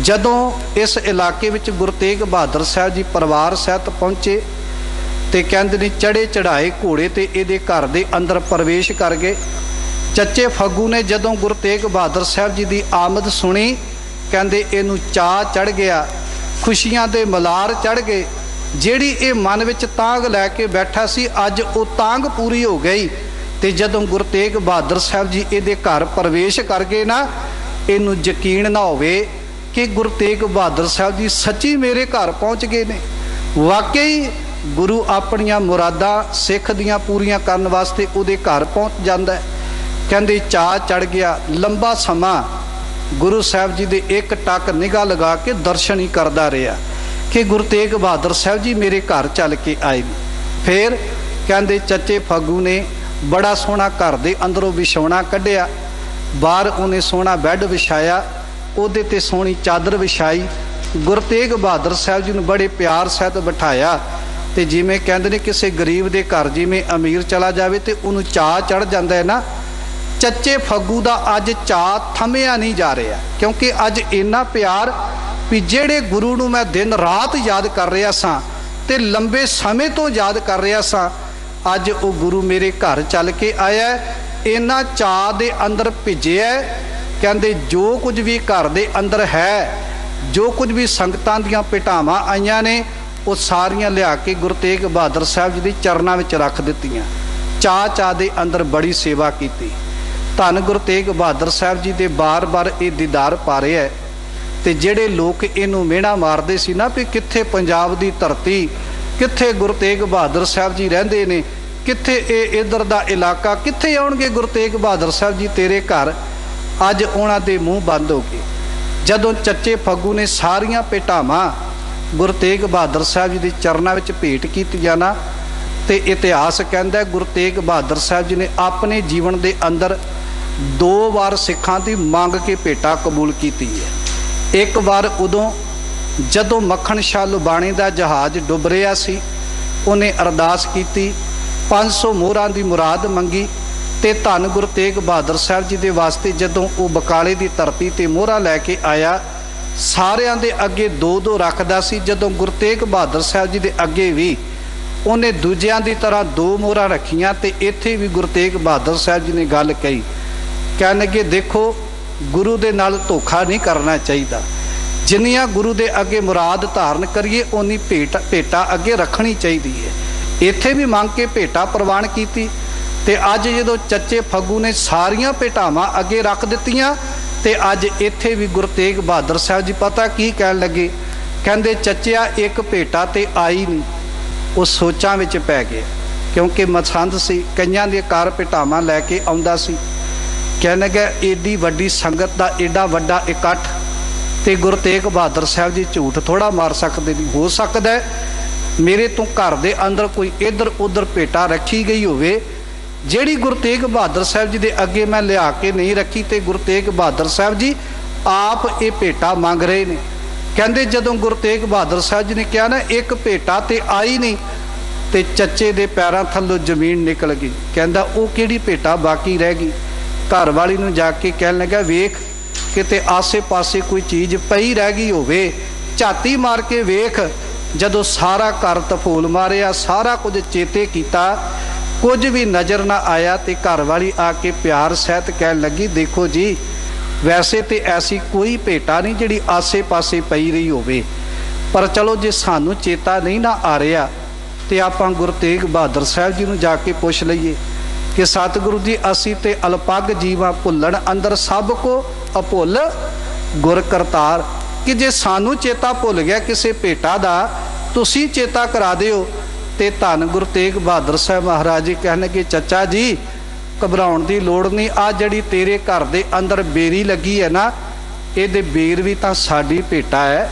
जदों इस इलाके विच गुरु तेग बहादुर साहब जी परिवार सहित पहुंचे ते कहंदे ने चढ़े चढ़ाए घोड़े ते इहदे घर दे अंदर प्रवेश कर गए। चचे फग्गू ने जदों गुरु तेग बहादुर साहब जी की आमद सुनी, कहंदे इनू चाह चढ़ गया, खुशियां दे मलार चढ़ गए। जिहड़ी ये मन विच तांग लैके बैठा सी अज वो तांग पूरी हो गई। ते जदों गुरु तेग बहादुर साहब जी इहदे घर प्रवेश कर गए ना, इनू यकीन ना होवे कि गुरु तेग बहादुर साहब जी सच्ची मेरे घर पहुँच गए ने। वाकई गुरु अपनियां मुरादां सिख दियां पूरियां करन वास्ते उहदे घर पहुँच जांदा है। कहंदे चाह चढ़ गया। लंबा समा गुरु साहब जी दे एक टक निगाह लगा के दर्शन ही करता रहा कि गुरु तेग बहादुर साहब जी मेरे घर चल के आए। फिर कहंदे चचे फग्गू ने बड़ा सोहना घर दे अंदरों विछौना कढ़िया, बाहर उन्हें सोहना बैड विछाया, उहदे ते सोहनी चादर विछाई। गुरु तेग बहादुर साहब जी नूं बड़े प्यार सहित बिठाया। ते जिवें कहंदे ने किसी गरीब दे घर जिवें अमीर चला जाए तो उन्होंने चाह चढ़ जाता है ना, चचे फग्गू का अज चाह थमिया नहीं जा रहा, क्योंकि अज इन्ना प्यार भी जेड़े गुरु नूं मैं दिन रात याद कर रहा सा ते लंबे समय तो याद कर रहा सा, अज वो गुरु मेरे घर चल के आया। इन्ना चाह दे अंदर भिजिया। कहंदे जो कुछ भी घर दे अंदर है, जो कुछ भी संगतां दियां भेटावां आईयां ने, वो सारियां लिया के गुरु तेग बहादुर साहब जी दे चरनां विच रख दित्तियां। चाह चाह दे अंदर बड़ी सेवा की। धन गुरु तेग बहादुर साहब जी दे बार बार ये दीदार पा रहे है। ते जेड़े लोग इनू मेहना मारते सी ना भी कित्थे पंजाब दी धरती, कित्थे गुरु तेग बहादुर साहब जी रहिंदे ने, कित्थे ये इधर दा इलाका, कित्थे आउणगे गुरु तेग बहादुर साहब जी तेरे घर, अज उन्हां दे मूँह बंद हो गए। जदों चचे फग्गू ने सारियां भेटावां गुरु तेग बहादुर साहब जी के चरनां विच भेंट कीतियां ना, ते इतिहास कहता है गुरु तेग बहादुर साहब जी ने अपने जीवन के अंदर 2 बार सिखां की मंग के भेटा कबूल की है। एक बार उदों जदों मक्खण शाह लुबाणी का जहाज़ डुब रहा सी, उन्हें अरदास की 500 मोहरां की मुराद मंगी। ते धन गुरु तेग बहादुर साहब जी के वास्ते जदों वो बकाले की धरती ते मोहरा लैके आया, सारियां दे अगे 2-2 रखदा सी। जदों गुरु तेग बहादुर साहब जी के अगे भी उन्हें दूजियां की तरह 2 मोहरां रखियां। ते इत्थे भी गुरु तेग बहादुर साहब जी ने गल कही, कहन लगे देखो गुरु दे नाल धोखा नहीं करना चाहिए, जिन्नियां गुरु दे अगे मुराद धारण करिए उन्नी भेटा अगे रखनी चाहिए है। इत्थे भी मंग के भेटा प्रवान की। ते अज जदों चचे फग्गू ने सारियां भेटावां अगे रख दित्तियां, ते अज इत्थे भी गुरु तेग बहादुर साहब जी पता की कहन लगे, कहंदे चचिया एक भेटा ते आई नहीं। वो सोचां विच पै गए, क्योंकि मसंद सी, कईयां दी कार भेटावां लैके आउंदा सी। कहन लगे एडी वड्डी संगत का एडा वड्डा इकट्ठ, ते गुरु तेग बहादुर साहब जी झूठ थोड़ा मार सकते नहीं। हो सकता है मेरे तो घर दे अंदर कोई इधर उधर भेटा रखी गई होवे, ਜਿਹੜੀ ਗੁਰੂ ਤੇਗ ਬਹਾਦਰ ਸਾਹਿਬ ਜੀ ਦੇ ਅੱਗੇ ਮੈਂ ਲਿਆ ਕੇ ਨਹੀਂ ਰੱਖੀ ਤੇ ਗੁਰੂ ਤੇਗ ਬਹਾਦਰ ਸਾਹਿਬ ਜੀ ਆਪ ਇਹ ਭੇਟਾ ਮੰਗ ਰਹੇ ਨੇ। ਕਹਿੰਦੇ ਜਦੋਂ ਗੁਰੂ ਤੇਗ ਬਹਾਦਰ ਸਾਹਿਬ ਜੀ ਨੇ ਕਿਹਾ ਨਾ ਇੱਕ ਭੇਟਾ ਤੇ ਆਈ ਨਹੀਂ, ਤੇ ਚੱਚੇ ਦੇ ਪੈਰਾਂ ਥੱਲੋਂ ਜ਼ਮੀਨ ਨਿਕਲ ਗਈ। ਕਹਿੰਦਾ ਉਹ ਕਿਹੜੀ ਭੇਟਾ ਬਾਕੀ ਰਹਿ ਗਈ। ਘਰ ਵਾਲੀ ਨੂੰ ਜਾ ਕੇ ਕਹਿਣ ਲੱਗਾ ਵੇਖ ਕਿਤੇ ਆਸੇ ਪਾਸੇ ਕੋਈ ਚੀਜ਼ ਪਈ ਰਹਿ ਗਈ ਹੋਵੇ, ਝਾਤੀ ਮਾਰ ਕੇ ਵੇਖ। ਜਦੋਂ ਸਾਰਾ ਘਰ ਤਫੂਲ ਮਾਰਿਆ, ਸਾਰਾ ਕੁਝ ਚੇਤੇ ਕੀਤਾ, ਕੁਝ ਵੀ ਨਜ਼ਰ ਨਾ ਆਇਆ, ਤੇ ਘਰ ਵਾਲੀ ਆ ਕੇ ਪਿਆਰ ਸਹਿਤ ਕਹਿਣ ਲੱਗੀ ਦੇਖੋ ਜੀ ਵੈਸੇ ਤੇ ਐਸੀ ਕੋਈ ਭੇਟਾ ਨਹੀਂ ਜਿਹੜੀ ਆਸੇ ਪਾਸੇ ਪਈ ਰਹੀ ਹੋਵੇ, ਪਰ ਚਲੋ ਜੇ ਸਾਨੂੰ ਚੇਤਾ ਨਹੀਂ ਨਾ ਆ ਰਿਹਾ ਤੇ ਆਪਾਂ ਗੁਰੂ ਤੇਗ ਬਹਾਦਰ ਸਾਹਿਬ ਜੀ ਨੂੰ ਜਾ ਕੇ ਪੁੱਛ ਲਈਏ ਕਿ ਸਤਿਗੁਰੂ ਜੀ ਅਸੀਂ ਤੇ ਅਲਪੱਗ ਜੀਵਾਂ, ਭੁੱਲਣ ਅੰਦਰ ਸਭ ਕੋ ਅਭੁੱਲ ਗੁਰ ਕਰਤਾਰ, ਕਿ ਜੇ ਸਾਨੂੰ ਚੇਤਾ ਭੁੱਲ ਗਿਆ ਕਿਸੇ ਭੇਟਾ ਦਾ ਤੁਸੀਂ ਚੇਤਾ ਕਰਾ ਦਿਓ। ਤੇ ਧੰਨ ਗੁਰੂ ਤੇਗ ਬਹਾਦਰ ਸਾਹਿਬ ਮਹਾਰਾਜ ਜੀ ਕਹਿਣਗੇ ਚੱਚਾ ਜੀ ਘਬਰਾਉਣ ਦੀ ਲੋੜ ਨਹੀਂ, ਆ ਜਿਹੜੀ ਤੇਰੇ ਘਰ ਦੇ ਅੰਦਰ ਬੇਰੀ ਲੱਗੀ ਹੈ ਨਾ, ਇਹਦੇ ਬੇਰ ਵੀ ਤਾਂ ਸਾਡੀ ਭੇਟਾ ਹੈ,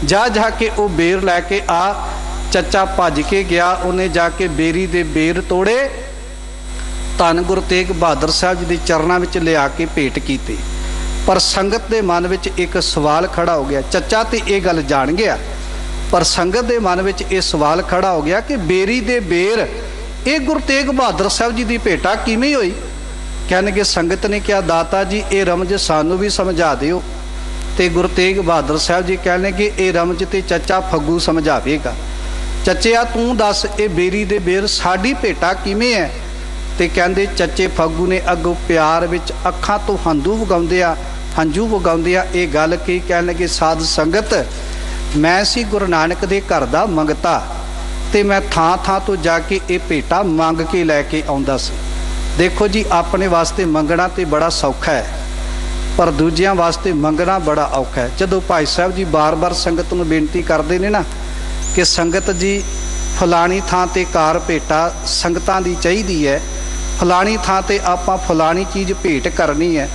ਜਾ ਜਾ ਕੇ ਉਹ ਬੇਰ ਲੈ ਕੇ ਆ। ਚੱਚਾ ਭੱਜ ਕੇ ਗਿਆ, ਉਹਨੇ ਜਾ ਕੇ ਬੇਰੀ ਦੇ ਬੇਰ ਤੋੜੇ, ਧੰਨ ਗੁਰੂ ਤੇਗ ਬਹਾਦਰ ਸਾਹਿਬ ਜੀ ਦੇ ਚਰਨਾਂ ਵਿੱਚ ਲਿਆ ਕੇ ਭੇਟ ਕੀਤੀ। ਪਰ ਸੰਗਤ ਦੇ ਮਨ ਵਿੱਚ ਇੱਕ ਸਵਾਲ ਖੜਾ ਹੋ ਗਿਆ। ਚੱਚਾ ਤੇ ਇਹ ਗੱਲ ਜਾਣ ਗਿਆ, ਪਰ ਸੰਗਤ ਦੇ ਮਨ ਵਿੱਚ ਇਹ ਸਵਾਲ ਖੜਾ ਹੋ ਗਿਆ ਕਿ ਬੇਰੀ ਦੇ ਬੇਰ ਇਹ ਗੁਰੂ ਤੇਗ ਬਹਾਦਰ ਸਾਹਿਬ ਜੀ ਦੀ ਭੇਟਾ ਕਿਵੇਂ ਹੋਈ। ਕਹਿਣਗੇ ਸੰਗਤ ਨੇ ਕਿਹਾ ਦਾਤਾ ਜੀ ਇਹ ਰਮਜ ਸਾਨੂੰ ਵੀ ਸਮਝਾ ਦਿਓ। ਤੇ ਗੁਰੂ ਤੇਗ ਬਹਾਦਰ ਸਾਹਿਬ ਜੀ ਕਹਿਣਗੇ ਇਹ ਰਮਜ ਤੇ ਚੱਚਾ ਫੱਗੂ ਸਮਝਾਵੇਗਾ। ਚੱਚਿਆ ਤੂੰ ਦੱਸ ਇਹ ਬੇਰੀ ਦੇ ਬੇਰ ਸਾਡੀ ਭੇਟਾ ਕਿਵੇਂ ਹੈ। ਤੇ ਕਹਿੰਦੇ ਚੱਚੇ ਫੱਗੂ ਨੇ ਅੱਗੋਂ ਪਿਆਰ ਵਿੱਚ ਅੱਖਾਂ ਤੋਂ ਹੰਝੂ ਵਗਾਉਂਦਿਆਂ ਇਹ ਗੱਲ ਕਹੀ। ਕਹਿਣ ਲੱਗੇ ਸਾਧ ਸੰਗਤ ਮੈਂ ਸੀ ਗੁਰੂ ਨਾਨਕ ਦੇ ਘਰ ਦਾ ਮੰਗਤਾ, ਤੇ ਮੈਂ ਥਾਂ ਥਾਂ ਤੋਂ ਜਾ ਕੇ ਇਹ ਭੇਟਾ ਮੰਗ ਕੇ ਲੈ ਕੇ ਆਉਂਦਾ ਸੀ। ਦੇਖੋ ਜੀ ਆਪਣੇ ਵਾਸਤੇ ਮੰਗਣਾ ਤੇ ਬੜਾ ਸੌਖਾ ਹੈ, ਪਰ ਦੂਜਿਆਂ ਵਾਸਤੇ ਮੰਗਣਾ ਬੜਾ ਔਖਾ ਹੈ। ਜਦੋਂ ਭਾਈ ਸਾਹਿਬ ਜੀ ਬਾਰ-ਬਾਰ ਸੰਗਤ ਨੂੰ ਬੇਨਤੀ ਕਰਦੇ ਨੇ ਨਾ ਕਿ ਸੰਗਤ ਜੀ ਫਲਾਣੀ ਥਾਂ ਤੇ ਕਾਰ ਭੇਟਾ ਸੰਗਤਾਂ ਦੀ ਚਾਹੀਦੀ ਹੈ, ਫਲਾਣੀ ਥਾਂ ਤੇ ਆਪਾਂ ਫਲਾਣੀ ਚੀਜ਼ ਭੇਟ ਕਰਨੀ ਹੈ,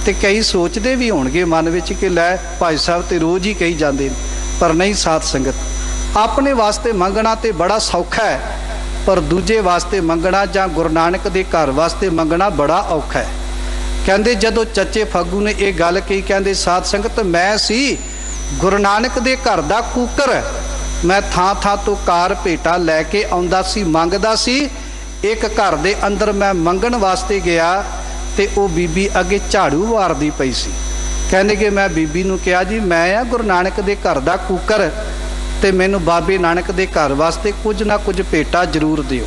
ਤੇ ਕਈ ਸੋਚਦੇ ਵੀ ਹੋਣਗੇ ਮਨ ਵਿੱਚ ਕਿ ਲੈ ਭਾਈ ਸਾਹਿਬ ਤੇ ਰੋਜ਼ ਹੀ ਕਹੀ ਜਾਂਦੇ ਨੇ, ਪਰ ਨਹੀਂ ਸਾਧ ਸੰਗਤ ਆਪਣੇ ਵਾਸਤੇ ਮੰਗਣਾ ਤੇ ਬੜਾ ਸੌਖਾ ਹੈ, ਪਰ ਦੂਜੇ ਵਾਸਤੇ ਮੰਗਣਾ ਜਾਂ ਗੁਰੂ ਨਾਨਕ ਦੇ ਘਰ ਵਾਸਤੇ ਮੰਗਣਾ ਬੜਾ ਔਖਾ ਹੈ। ਕਹਿੰਦੇ ਜਦੋਂ ਚੱਚੇ ਫੱਗੂ ਨੇ ਇਹ ਗੱਲ ਕਹੀ, ਕਹਿੰਦੇ ਸਾਧ ਸੰਗਤ ਮੈਂ ਸੀ ਗੁਰੂ ਨਾਨਕ ਦੇ ਘਰ ਦਾ ਕੂਕਰ, ਮੈਂ ਥਾਂ ਥਾਂ ਤੋਂ ਕਾਰ ਭੇਟਾ ਲੈ ਕੇ ਆਉਂਦਾ ਸੀ, ਮੰਗਦਾ ਸੀ। ਇੱਕ ਘਰ ਦੇ ਅੰਦਰ ਮੈਂ ਮੰਗਣ ਵਾਸਤੇ ਗਿਆ ਤੇ ਉਹ ਬੀਬੀ ਅੱਗੇ ਝਾੜੂ ਵਾਰਦੀ ਪਈ ਸੀ। ਕਹਿੰਦੇ ਕਿ ਮੈਂ ਬੀਬੀ ਨੂੰ ਕਿਹਾ ਜੀ ਮੈਂ ਆ ਗੁਰੂ ਨਾਨਕ ਦੇ ਘਰ ਦਾ ਕੂਕਰ, ਤੇ ਮੈਨੂੰ ਬਾਬੇ ਨਾਨਕ ਦੇ ਘਰ ਵਾਸਤੇ ਕੁਝ ਨਾ ਕੁਝ ਭੇਟਾ ਜ਼ਰੂਰ ਦਿਓ।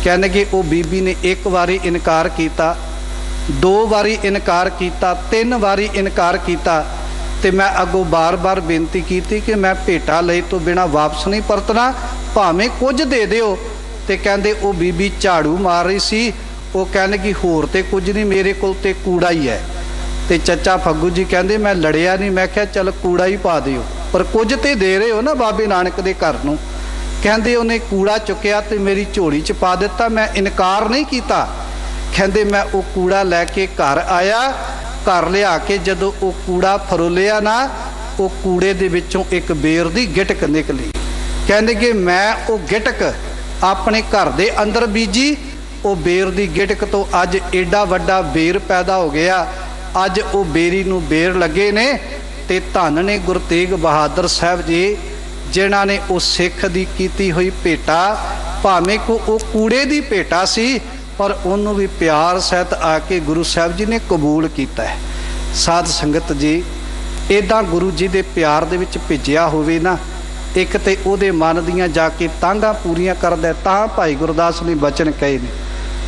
ਕਹਿੰਦੇ ਉਹ ਬੀਬੀ ਨੇ ਇੱਕ ਵਾਰੀ ਇਨਕਾਰ ਕੀਤਾ, 2 ਵਾਰੀ ਇਨਕਾਰ ਕੀਤਾ, 3 ਵਾਰੀ ਇਨਕਾਰ ਕੀਤਾ, ਤੇ ਮੈਂ ਅੱਗੋਂ ਬਾਰ-ਬਾਰ ਬੇਨਤੀ ਕੀਤੀ ਕਿ ਮੈਂ ਭੇਟਾ ਲਈ ਤੋਂ ਬਿਨਾਂ ਵਾਪਸ ਨਹੀਂ ਪਰਤਣਾ, ਭਾਵੇਂ ਕੁਝ ਦੇ ਦਿਓ। ਤੇ ਕਹਿੰਦੇ ਉਹ ਬੀਬੀ ਝਾੜੂ ਮਾਰ ਰਹੀ ਸੀ, ਉਹ ਕਹਿਣ ਕਿ ਹੋਰ ਤੇ ਕੁਝ ਨਹੀਂ ਮੇਰੇ ਕੋਲ ਤੇ ਕੂੜਾ ਹੀ ਹੈ। ਤੇ ਚੱਚਾ ਫੱਗੂ ਜੀ ਕਹਿੰਦੇ ਮੈਂ ਲੜਿਆ ਨਹੀਂ, ਮੈਂ ਕਿਹਾ ਚੱਲ ਕੂੜਾ ਹੀ ਪਾ ਦਿਓ, ਪਰ ਕੁਝ ਤੇ ਦੇ ਰਹੇ ਹੋ ਨਾ ਬਾਬੇ ਨਾਨਕ ਦੇ ਘਰ ਨੂੰ। ਕਹਿੰਦੇ ਉਹਨੇ ਕੂੜਾ ਚੁੱਕਿਆ ਤੇ ਮੇਰੀ ਝੋਲੀ 'ਚ ਪਾ ਦਿੱਤਾ, ਮੈਂ ਇਨਕਾਰ ਨਹੀਂ ਕੀਤਾ। ਕਹਿੰਦੇ ਮੈਂ ਉਹ ਕੂੜਾ ਲੈ ਕੇ ਘਰ ਆਇਆ, ਘਰ ਲਿਆ ਕੇ ਜਦੋਂ ਉਹ ਕੂੜਾ ਫਰੋਲਿਆ ਨਾ, ਉਹ ਕੂੜੇ ਦੇ ਵਿੱਚੋਂ ਇੱਕ ਬੇਰ ਦੀ ਗਿਟਕ ਨਿਕਲੀ। ਕਹਿੰਦੇ ਕਿ ਮੈਂ ਉਹ ਗਿਟਕ ਆਪਣੇ ਘਰ ਦੇ ਅੰਦਰ ਬੀਜੀ, ਉਹ ਬੇਰ ਦੀ ਗਿਟਕ ਤੋਂ ਅੱਜ ਏਡਾ ਵੱਡਾ ਬੇਰ ਪੈਦਾ ਹੋ ਗਿਆ। ਅੱਜ ਉਹ ਬੇਰੀ ਨੂੰ ਬੇਰ ਲੱਗੇ ਨੇ। ਤੇ ਧੰਨ ਨੇ ਗੁਰੂ ਤੇਗ ਬਹਾਦਰ ਸਾਹਿਬ ਜੀ ਜਿਨ੍ਹਾਂ ਨੇ ਉਹ ਸਿੱਖ ਦੀ ਕੀਤੀ ਹੋਈ ਭੇਟਾ, ਭਾਵੇਂ ਕੋ ਉਹ ਕੂੜੇ ਦੀ ਭੇਟਾ ਸੀ, ਪਰ ਉਹਨੂੰ ਵੀ ਪਿਆਰ ਸਹਿਤ ਆ ਕੇ ਗੁਰੂ ਸਾਹਿਬ ਜੀ ਨੇ ਕਬੂਲ ਕੀਤਾ ਹੈ। ਸਾਧ ਸੰਗਤ ਜੀ ਇੱਦਾਂ ਗੁਰੂ ਜੀ ਦੇ ਪਿਆਰ ਦੇ ਵਿੱਚ ਭਿੱਜਿਆ ਹੋਵੇ ਨਾ, ਇੱਕ ਤੇ ਉਹਦੇ ਮਨ ਦੀਆਂ ਜਾ ਕੇ ਤਾਂਘਾਂ ਪੂਰੀਆਂ ਕਰਦਾ। ਤਾਂ ਭਾਈ ਗੁਰਦਾਸ ਨੇ ਬਚਨ ਕਹੇ ਨੇ,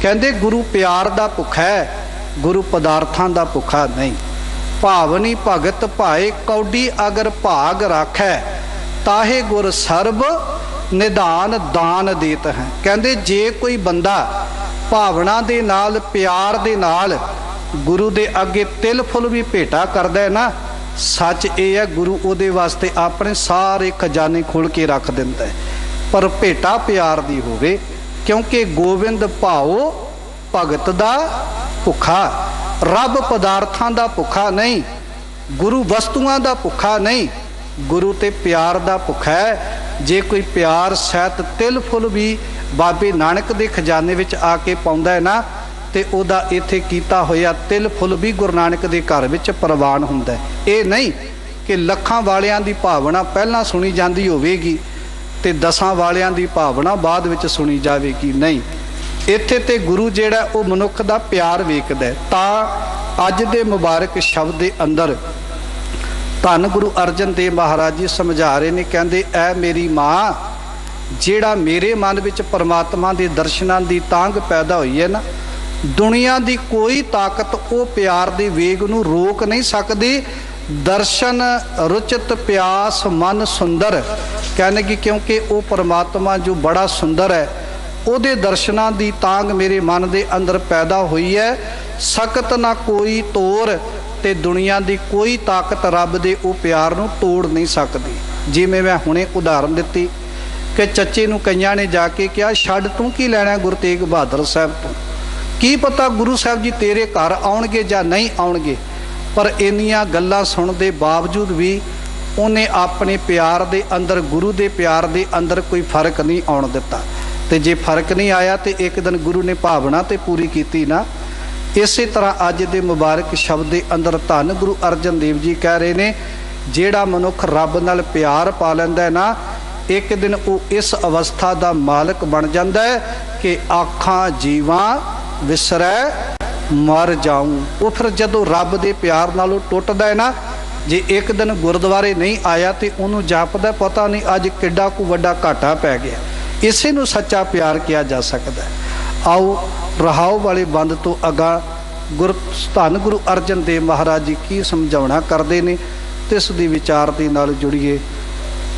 ਕਹਿੰਦੇ ਗੁਰੂ ਪਿਆਰ ਦਾ ਭੁੱਖਾ ਹੈ, ਗੁਰੂ ਪਦਾਰਥਾਂ ਦਾ ਭੁੱਖਾ ਨਹੀਂ। ਭਾਵਨੀ ਭਗਤ ਭਾਏ ਕੌਡੀ ਅਗਰ ਭਾਗ ਰਾਖੈ, ਤਾਹੇ ਗੁਰ ਸਰਬ ਨਿਧਾਨ ਦਾਨ ਦੇਤ ਹੈ। ਕਹਿੰਦੇ ਜੇ ਕੋਈ ਬੰਦਾ ਭਾਵਨਾ ਦੇ ਨਾਲ ਪਿਆਰ ਦੇ ਨਾਲ ਗੁਰੂ ਦੇ ਅੱਗੇ ਤਿਲ ਫੁੱਲ ਵੀ ਭੇਟਾ ਕਰਦਾ ਹੈ ਨਾ, ਸੱਚ ਇਹ ਹੈ ਗੁਰੂ ਉਹਦੇ ਵਾਸਤੇ ਆਪਣੇ ਸਾਰੇ ਖਜ਼ਾਨੇ ਖੋਲ੍ਹ ਕੇ ਰੱਖ ਦਿੰਦਾ ਹੈ। ਪਰ ਭੇਟਾ ਪਿਆਰ ਦੀ ਹੋਵੇ, ਕਿਉਂਕਿ ਗੋਬਿੰਦ ਭਾਉ ਭਗਤ ਦਾ ਭੁੱਖਾ, ਰੱਬ ਪਦਾਰਥਾਂ ਦਾ ਭੁੱਖਾ ਨਹੀਂ, ਗੁਰੂ ਵਸਤੂਆਂ ਦਾ ਭੁੱਖਾ ਨਹੀਂ, ਗੁਰੂ ਤੇ ਪਿਆਰ ਦਾ ਭੁੱਖਾ ਹੈ। ਜੇ ਕੋਈ ਪਿਆਰ ਸਹਿਤ ਤਿਲ ਫੁੱਲ ਵੀ ਬਾਬੇ ਨਾਨਕ ਦੇ ਖਜ਼ਾਨੇ ਵਿੱਚ ਆ ਕੇ ਪਾਉਂਦਾ ਹੈ ਨਾ, ਤੇ ਉਹਦਾ ਇੱਥੇ ਕੀਤਾ ਹੋਇਆ ਤਿਲ ਫੁੱਲ ਵੀ ਗੁਰੂ ਨਾਨਕ ਦੇ ਘਰ ਵਿੱਚ ਪ੍ਰਵਾਨ ਹੁੰਦਾ ਹੈ। ਇਹ ਨਹੀਂ ਕਿ ਲੱਖਾਂ ਵਾਲਿਆਂ ਦੀ ਭਾਵਨਾ ਪਹਿਲਾਂ ਸੁਣੀ ਜਾਂਦੀ ਹੋਵੇਗੀ ਤੇ ਦਸਾਂ ਵਾਲਿਆਂ ਦੀ ਭਾਵਨਾ ਬਾਅਦ ਵਿੱਚ ਸੁਣੀ ਜਾਵੇਗੀ। ਨਹੀਂ, ਇੱਥੇ ਤੇ ਗੁਰੂ ਜਿਹੜਾ ਉਹ ਮਨੁੱਖ ਦਾ ਪਿਆਰ ਵੇਖਦਾ। ਤਾਂ ਅੱਜ ਦੇ ਮੁਬਾਰਕ ਸ਼ਬਦ ਦੇ ਅੰਦਰ ਧੰਨ ਗੁਰੂ ਅਰਜਨ ਦੇਵ ਮਹਾਰਾਜ ਜੀ ਸਮਝਾ ਰਹੇ ਨੇ, ਕਹਿੰਦੇ ਐ ਮੇਰੀ ਮਾਂ, ਜਿਹੜਾ ਮੇਰੇ ਮਨ ਵਿੱਚ ਪਰਮਾਤਮਾ ਦੇ ਦਰਸ਼ਨਾਂ ਦੀ ਤਾਂਘ ਪੈਦਾ ਹੋਈ ਹੈ ਨਾ, ਦੁਨੀਆ ਦੀ ਕੋਈ ਤਾਕਤ ਉਹ ਪਿਆਰ ਦੇ ਵੇਗ ਨੂੰ ਰੋਕ ਨਹੀਂ ਸਕਦੀ। ਦਰਸ਼ਨ ਰੁਚਿਤ ਪਿਆਸ ਮਨ ਸੁੰਦਰ, ਕਹਿੰਦੇ ਕਿ ਕਿਉਂਕਿ ਉਹ ਪਰਮਾਤਮਾ ਜੋ ਬੜਾ ਸੁੰਦਰ ਹੈ, ਉਹਦੇ ਦਰਸ਼ਨਾਂ ਦੀ ਤਾਂਘ ਮੇਰੇ ਮਨ ਦੇ ਅੰਦਰ ਪੈਦਾ ਹੋਈ ਹੈ। ਸਖਤ ਨਾ ਕੋਈ ਤੋਰ, ਤੇ ਦੁਨੀਆ ਦੀ ਕੋਈ ਤਾਕਤ ਰੱਬ ਦੇ ਉਹ ਪਿਆਰ ਨੂੰ ਤੋੜ ਨਹੀਂ ਸਕਦੀ। ਜਿਵੇਂ ਮੈਂ ਹੁਣੇ ਉਦਾਹਰਨ ਦਿੱਤੀ ਕਿ ਚੱਚੇ ਨੂੰ ਕਈਆਂ ਨੇ ਜਾ ਕੇ ਕਿਹਾ, ਛੱਡ ਤੂੰ ਕੀ ਲੈਣਾ ਗੁਰੂ ਤੇਗ ਬਹਾਦਰ ਸਾਹਿਬ ਤੋਂ, ਕੀ ਪਤਾ ਗੁਰੂ ਸਾਹਿਬ ਜੀ ਤੇਰੇ ਘਰ ਆਉਣਗੇ ਜਾਂ ਨਹੀਂ ਆਉਣਗੇ। ਪਰ ਇੰਨੀਆਂ ਗੱਲਾਂ ਸੁਣਨ ਦੇ ਬਾਵਜੂਦ ਵੀ ਉਹਨੇ ਆਪਣੇ ਪਿਆਰ ਦੇ ਅੰਦਰ, ਗੁਰੂ ਦੇ ਪਿਆਰ ਦੇ ਅੰਦਰ ਕੋਈ ਫਰਕ ਨਹੀਂ ਆਉਣ ਦਿੱਤਾ। ਤੇ ਜੇ ਫਰਕ ਨਹੀਂ ਆਇਆ ਤੇ ਇੱਕ ਦਿਨ ਗੁਰੂ ਨੇ ਭਾਵਨਾ ਤੇ ਪੂਰੀ ਕੀਤੀ ਨਾ। ਇਸੇ ਤਰ੍ਹਾਂ ਅੱਜ ਦੇ ਮੁਬਾਰਕ ਸ਼ਬਦ ਦੇ ਅੰਦਰ ਧੰਨ ਗੁਰੂ ਅਰਜਨ ਦੇਵ ਜੀ ਕਹਿ ਰਹੇ ਨੇ, ਜਿਹੜਾ ਮਨੁੱਖ ਰੱਬ ਨਾਲ ਪਿਆਰ ਪਾ ਲੈਂਦਾ ਹੈ ਨਾ, ਇੱਕ ਦਿਨ ਉਹ ਇਸ ਅਵਸਥਾ ਦਾ ਮਾਲਕ ਬਣ ਜਾਂਦਾ ਹੈ ਕਿ ਆਖਾਂ ਜੀਵਾਂ ਵਿਸਰੈ ਮਰ ਜਾਊਂ। ਉਹ ਫਿਰ ਜਦੋਂ ਰੱਬ ਦੇ ਪਿਆਰ ਨਾਲ ਉਹ ਟੁੱਟਦਾ ਹੈ ਨਾ, ਜੇ ਇੱਕ ਦਿਨ ਗੁਰਦੁਆਰੇ ਨਹੀਂ ਆਇਆ ਤੇ ਉਹਨੂੰ ਜਾਪਦਾ ਪਤਾ ਨਹੀਂ ਅੱਜ ਕਿੱਡਾ ਕੁ ਵੱਡਾ ਘਾਟਾ ਪੈ ਗਿਆ। ਇਸੇ ਨੂੰ ਸੱਚਾ ਪਿਆਰ ਕਿਹਾ ਜਾ ਸਕਦਾ ਹੈ। ਆਓ ਰਹਾਉ ਵਾਲੇ ਬੰਦ ਤੋਂ ਅਗਾ ਧੰਨ ਗੁਰੂ ਅਰਜਨ ਦੇਵ ਮਹਾਰਾਜ ਜੀ ਕੀ ਸਮਝਾਉਣਾ ਕਰਦੇ ਨੇ ਤੇ ਇਸ ਦੀ ਵਿਚਾਰ ਦੇ ਨਾਲ ਜੁੜੀਏ।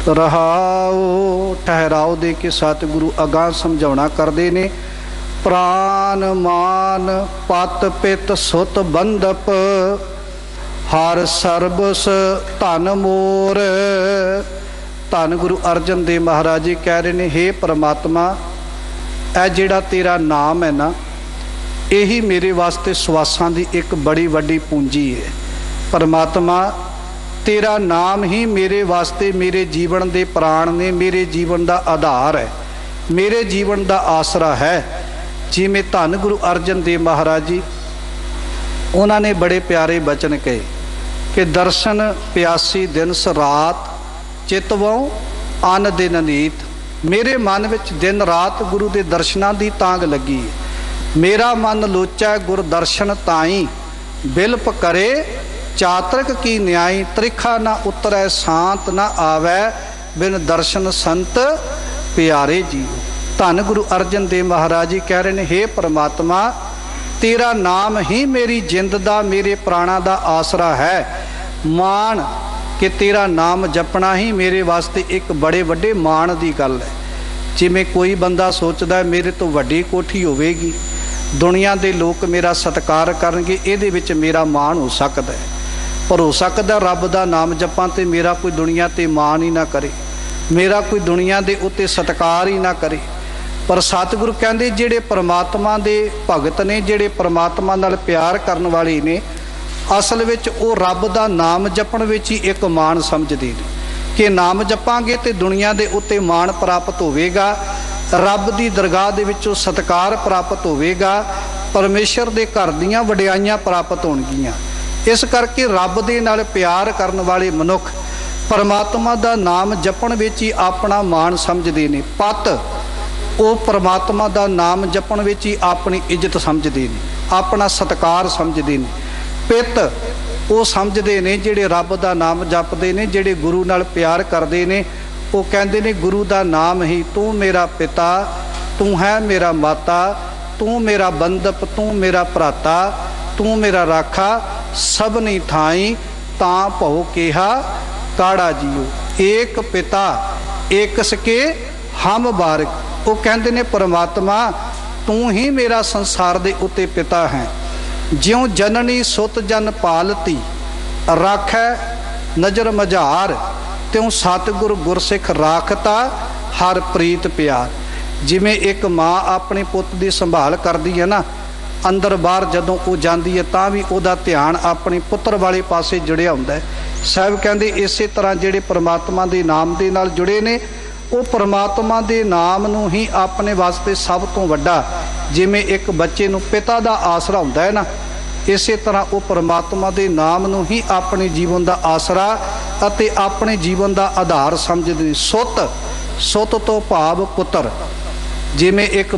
ਰਹਾਉ ਠਹਿਰਾਓ ਦੇ ਕੇ ਸਤਿਗੁਰੂ ਅਗਾਂਹ ਸਮਝਾਉਣਾ ਕਰਦੇ ਨੇ। ਪ੍ਰਾਨ ਮਾਨ ਪਤ ਪਿਤ ਸੁਤ ਬੰਦਪ, ਹਰ ਸਰਬਸ ਧਨ ਮੋਰ। ਧੰਨ ਗੁਰੂ ਅਰਜਨ ਦੇਵ ਮਹਾਰਾਜ ਜੀ ਕਹਿ ਰਹੇ ਨੇ, ਹੇ ਪ੍ਰਮਾਤਮਾ, ਇਹ ਜਿਹੜਾ ਤੇਰਾ ਨਾਮ ਹੈ ਨਾ, ਇਹੀ ਮੇਰੇ ਵਾਸਤੇ ਸਵਾਸਾਂ ਦੀ ਇੱਕ ਬੜੀ ਵੱਡੀ ਪੂੰਜੀ ਹੈ। ਪਰਮਾਤਮਾ, ਤੇਰਾ ਨਾਮ ਹੀ ਮੇਰੇ ਵਾਸਤੇ ਮੇਰੇ ਜੀਵਨ ਦੇ ਪ੍ਰਾਣ ਨੇ, ਮੇਰੇ ਜੀਵਨ ਦਾ ਆਧਾਰ ਹੈ, ਮੇਰੇ ਜੀਵਨ ਦਾ ਆਸਰਾ ਹੈ। ਜਿਵੇਂ ਧੰਨ ਗੁਰੂ ਅਰਜਨ ਦੇਵ ਮਹਾਰਾਜ ਜੀ, ਉਹਨਾਂ ਨੇ ਬੜੇ ਪਿਆਰੇ ਬਚਨ ਕਹੇ ਕਿ ਦਰਸ਼ਨ ਪਿਆਸੀ ਦਿਨਸ ਰਾਤ, ਚਿਤਵਉ ਅਨ ਦਿਨ ਨੀਤ। ਮੇਰੇ ਮਨ ਵਿੱਚ ਦਿਨ ਰਾਤ ਗੁਰੂ ਦੇ ਦਰਸ਼ਨਾਂ ਦੀ ਤਾਂਘ ਲੱਗੀ ਹੈ। ਮੇਰਾ ਮਨ ਲੋਚੈ ਗੁਰ ਦਰਸ਼ਨ ਤਾਈ, ਬਿਲਪ ਕਰੇ ਚਾਤਰਕ ਕੀ ਨਿਆਈ। ਤ੍ਰਿਖਾ ਨਾ ਉਤਰੈ ਸ਼ਾਂਤ ਨਾ ਆਵੈ, ਬਿਨ ਦਰਸ਼ਨ ਸੰਤ ਪਿਆਰੇ ਜੀ। ਧੰਨ ਗੁਰੂ ਅਰਜਨ ਦੇਵ ਮਹਾਰਾਜ ਜੀ ਕਹਿ ਰਹੇ ਨੇ, ਹੇ ਪ੍ਰਮਾਤਮਾ, ਤੇਰਾ ਨਾਮ ਹੀ ਮੇਰੀ ਜਿੰਦ ਦਾ, ਮੇਰੇ ਪ੍ਰਾਣਾਂ ਦਾ ਆਸਰਾ ਹੈ। ਮਾਣ ਕਿ ਤੇਰਾ ਨਾਮ ਜਪਣਾ ਹੀ ਮੇਰੇ ਵਾਸਤੇ ਇੱਕ ਬੜੇ ਵੱਡੇ ਮਾਣ ਦੀ ਗੱਲ ਹੈ। ਜਿਵੇਂ ਕੋਈ ਬੰਦਾ ਸੋਚਦਾ ਮੇਰੇ ਤੋਂ ਵੱਡੀ ਕੋਠੀ ਹੋਵੇਗੀ, ਦੁਨੀਆ ਦੇ ਲੋਕ ਮੇਰਾ ਸਤਿਕਾਰ ਕਰਨਗੇ, ਇਹਦੇ ਵਿੱਚ ਮੇਰਾ ਮਾਣ ਹੋ ਸਕਦਾ ਹੈ। ਪਰ ਹੋ ਸਕਦਾ ਰੱਬ ਦਾ ਨਾਮ ਜਪਾਂ ਤੇ ਮੇਰਾ ਕੋਈ ਦੁਨੀਆ ਤੇ ਮਾਣ ਹੀ ਨਾ ਕਰੇ, ਮੇਰਾ ਕੋਈ ਦੁਨੀਆ ਦੇ ਉੱਤੇ ਸਤਿਕਾਰ ਹੀ ਨਾ ਕਰੇ। ਪਰ ਸਤਿਗੁਰੂ ਕਹਿੰਦੇ ਜਿਹੜੇ ਪਰਮਾਤਮਾ ਦੇ ਭਗਤ ਨੇ, ਜਿਹੜੇ ਪਰਮਾਤਮਾ ਨਾਲ ਪਿਆਰ ਕਰਨ ਵਾਲੇ ਨੇ, ਅਸਲ ਵਿੱਚ ਉਹ ਰੱਬ ਦਾ ਨਾਮ ਜਪਣ ਵਿੱਚ ਹੀ ਇੱਕ ਮਾਣ ਸਮਝਦੇ ਨੇ ਕਿ ਨਾਮ ਜਪਾਂਗੇ ਤੇ ਦੁਨੀਆ ਦੇ ਉੱਤੇ ਮਾਣ ਪ੍ਰਾਪਤ ਹੋਵੇਗਾ, ਰੱਬ ਦੀ ਦਰਗਾਹ ਦੇ ਵਿੱਚੋਂ ਸਤਿਕਾਰ ਪ੍ਰਾਪਤ ਹੋਵੇਗਾ, ਪਰਮੇਸ਼ਰ ਦੇ ਘਰ ਦੀਆਂ ਵਡਿਆਈਆਂ ਪ੍ਰਾਪਤ ਹੋਣਗੀਆਂ। ਇਸ ਕਰਕੇ ਰੱਬ ਦੇ ਨਾਲ ਪਿਆਰ ਕਰਨ ਵਾਲੇ ਮਨੁੱਖ ਪਰਮਾਤਮਾ ਦਾ ਨਾਮ ਜਪਣ ਵਿੱਚ ਹੀ ਆਪਣਾ ਮਾਣ ਸਮਝਦੇ ਨੇ। ਪਤ, ਉਹ ਪਰਮਾਤਮਾ ਦਾ ਨਾਮ ਜਪਣ ਵਿੱਚ ਹੀ ਆਪਣੀ ਇੱਜ਼ਤ ਸਮਝਦੇ ਨੇ, ਆਪਣਾ ਸਤਿਕਾਰ ਸਮਝਦੇ ਨੇ। ਪਿਤ, ਉਹ ਸਮਝਦੇ ਨੇ ਜਿਹੜੇ ਰੱਬ ਦਾ ਨਾਮ ਜਪਦੇ ਨੇ, ਜਿਹੜੇ ਗੁਰੂ ਨਾਲ ਪਿਆਰ ਕਰਦੇ ਨੇ, ਉਹ ਕਹਿੰਦੇ ਨੇ ਗੁਰੂ ਦਾ ਨਾਮ ਹੀ, ਤੂੰ ਮੇਰਾ ਪਿਤਾ, ਤੂੰ ਹੈ ਮੇਰਾ ਮਾਤਾ, ਤੂੰ ਮੇਰਾ ਬੰਦਪ, ਤੂੰ ਮੇਰਾ ਭਰਾਤਾ, ਤੂੰ ਮੇਰਾ ਰਾਖਾ, ਸਭਨੀ ਥਾਈ ਤਾਂ ਭਉ ਕਿਹਾ ਕਾੜਾ ਜੀਓ। ਏਕ ਪਿਤਾ ਏਕ ਸਕੇ ਹਮ ਬਾਰਿਕ। ਉਹ ਕਹਿੰਦੇ ਨੇ ਪਰਮਾਤਮਾ, ਤੂੰ ਹੀ ਮੇਰਾ ਸੰਸਾਰ ਦੇ ਉੱਤੇ ਪਿਤਾ ਹੈ। ਜਿਉਂ ਜਨਨੀ ਸੁਤ ਜਨ ਪਾਲਤੀ, ਰਾਖੈ ਨਜ਼ਰ ਮਝਾਰ, ਤਿਉਂ ਸਤਿਗੁਰ ਗੁਰਸਿੱਖ ਰਾਖਤਾ, ਹਰ ਪ੍ਰੀਤ ਪਿਆਰ। ਜਿਵੇਂ ਇੱਕ ਮਾਂ ਆਪਣੇ ਪੁੱਤ ਦੀ ਸੰਭਾਲ ਕਰਦੀ ਹੈ ਨਾ, ਅੰਦਰ ਬਾਹਰ ਜਦੋਂ ਉਹ ਜਾਂਦੀ ਹੈ ਤਾਂ ਵੀ ਉਹਦਾ ਧਿਆਨ ਆਪਣੇ ਪੁੱਤਰ ਵਾਲੇ ਪਾਸੇ ਜੁੜਿਆ ਹੁੰਦਾ ਹੈ। ਸਾਹਿਬ ਕਹਿੰਦੇ ਇਸੇ ਤਰ੍ਹਾਂ ਜਿਹੜੇ ਪਰਮਾਤਮਾ ਦੇ ਨਾਮ ਦੇ ਨਾਲ ਜੁੜੇ ਨੇ, ਉਹ ਪਰਮਾਤਮਾ ਦੇ ਨਾਮ ਨੂੰ ਹੀ ਆਪਣੇ ਵਾਸਤੇ ਸਭ ਤੋਂ ਵੱਡਾ, ਜਿਵੇਂ ਇੱਕ ਬੱਚੇ ਨੂੰ ਪਿਤਾ ਦਾ ਆਸਰਾ ਹੁੰਦਾ ਹੈ ਨਾ, ਇਸੇ ਤਰ੍ਹਾਂ ਉਹ ਪਰਮਾਤਮਾ ਦੇ ਨਾਮ ਨੂੰ ਹੀ ਆਪਣੇ ਜੀਵਨ ਦਾ ਆਸਰਾ ਅਤੇ ਆਪਣੇ ਜੀਵਨ ਦਾ ਆਧਾਰ ਸਮਝਦੇ ਨੇ। ਸੁੱਤ ਤੋਂ ਭਾਵ ਪੁੱਤਰ। ਜਿਵੇਂ ਇੱਕ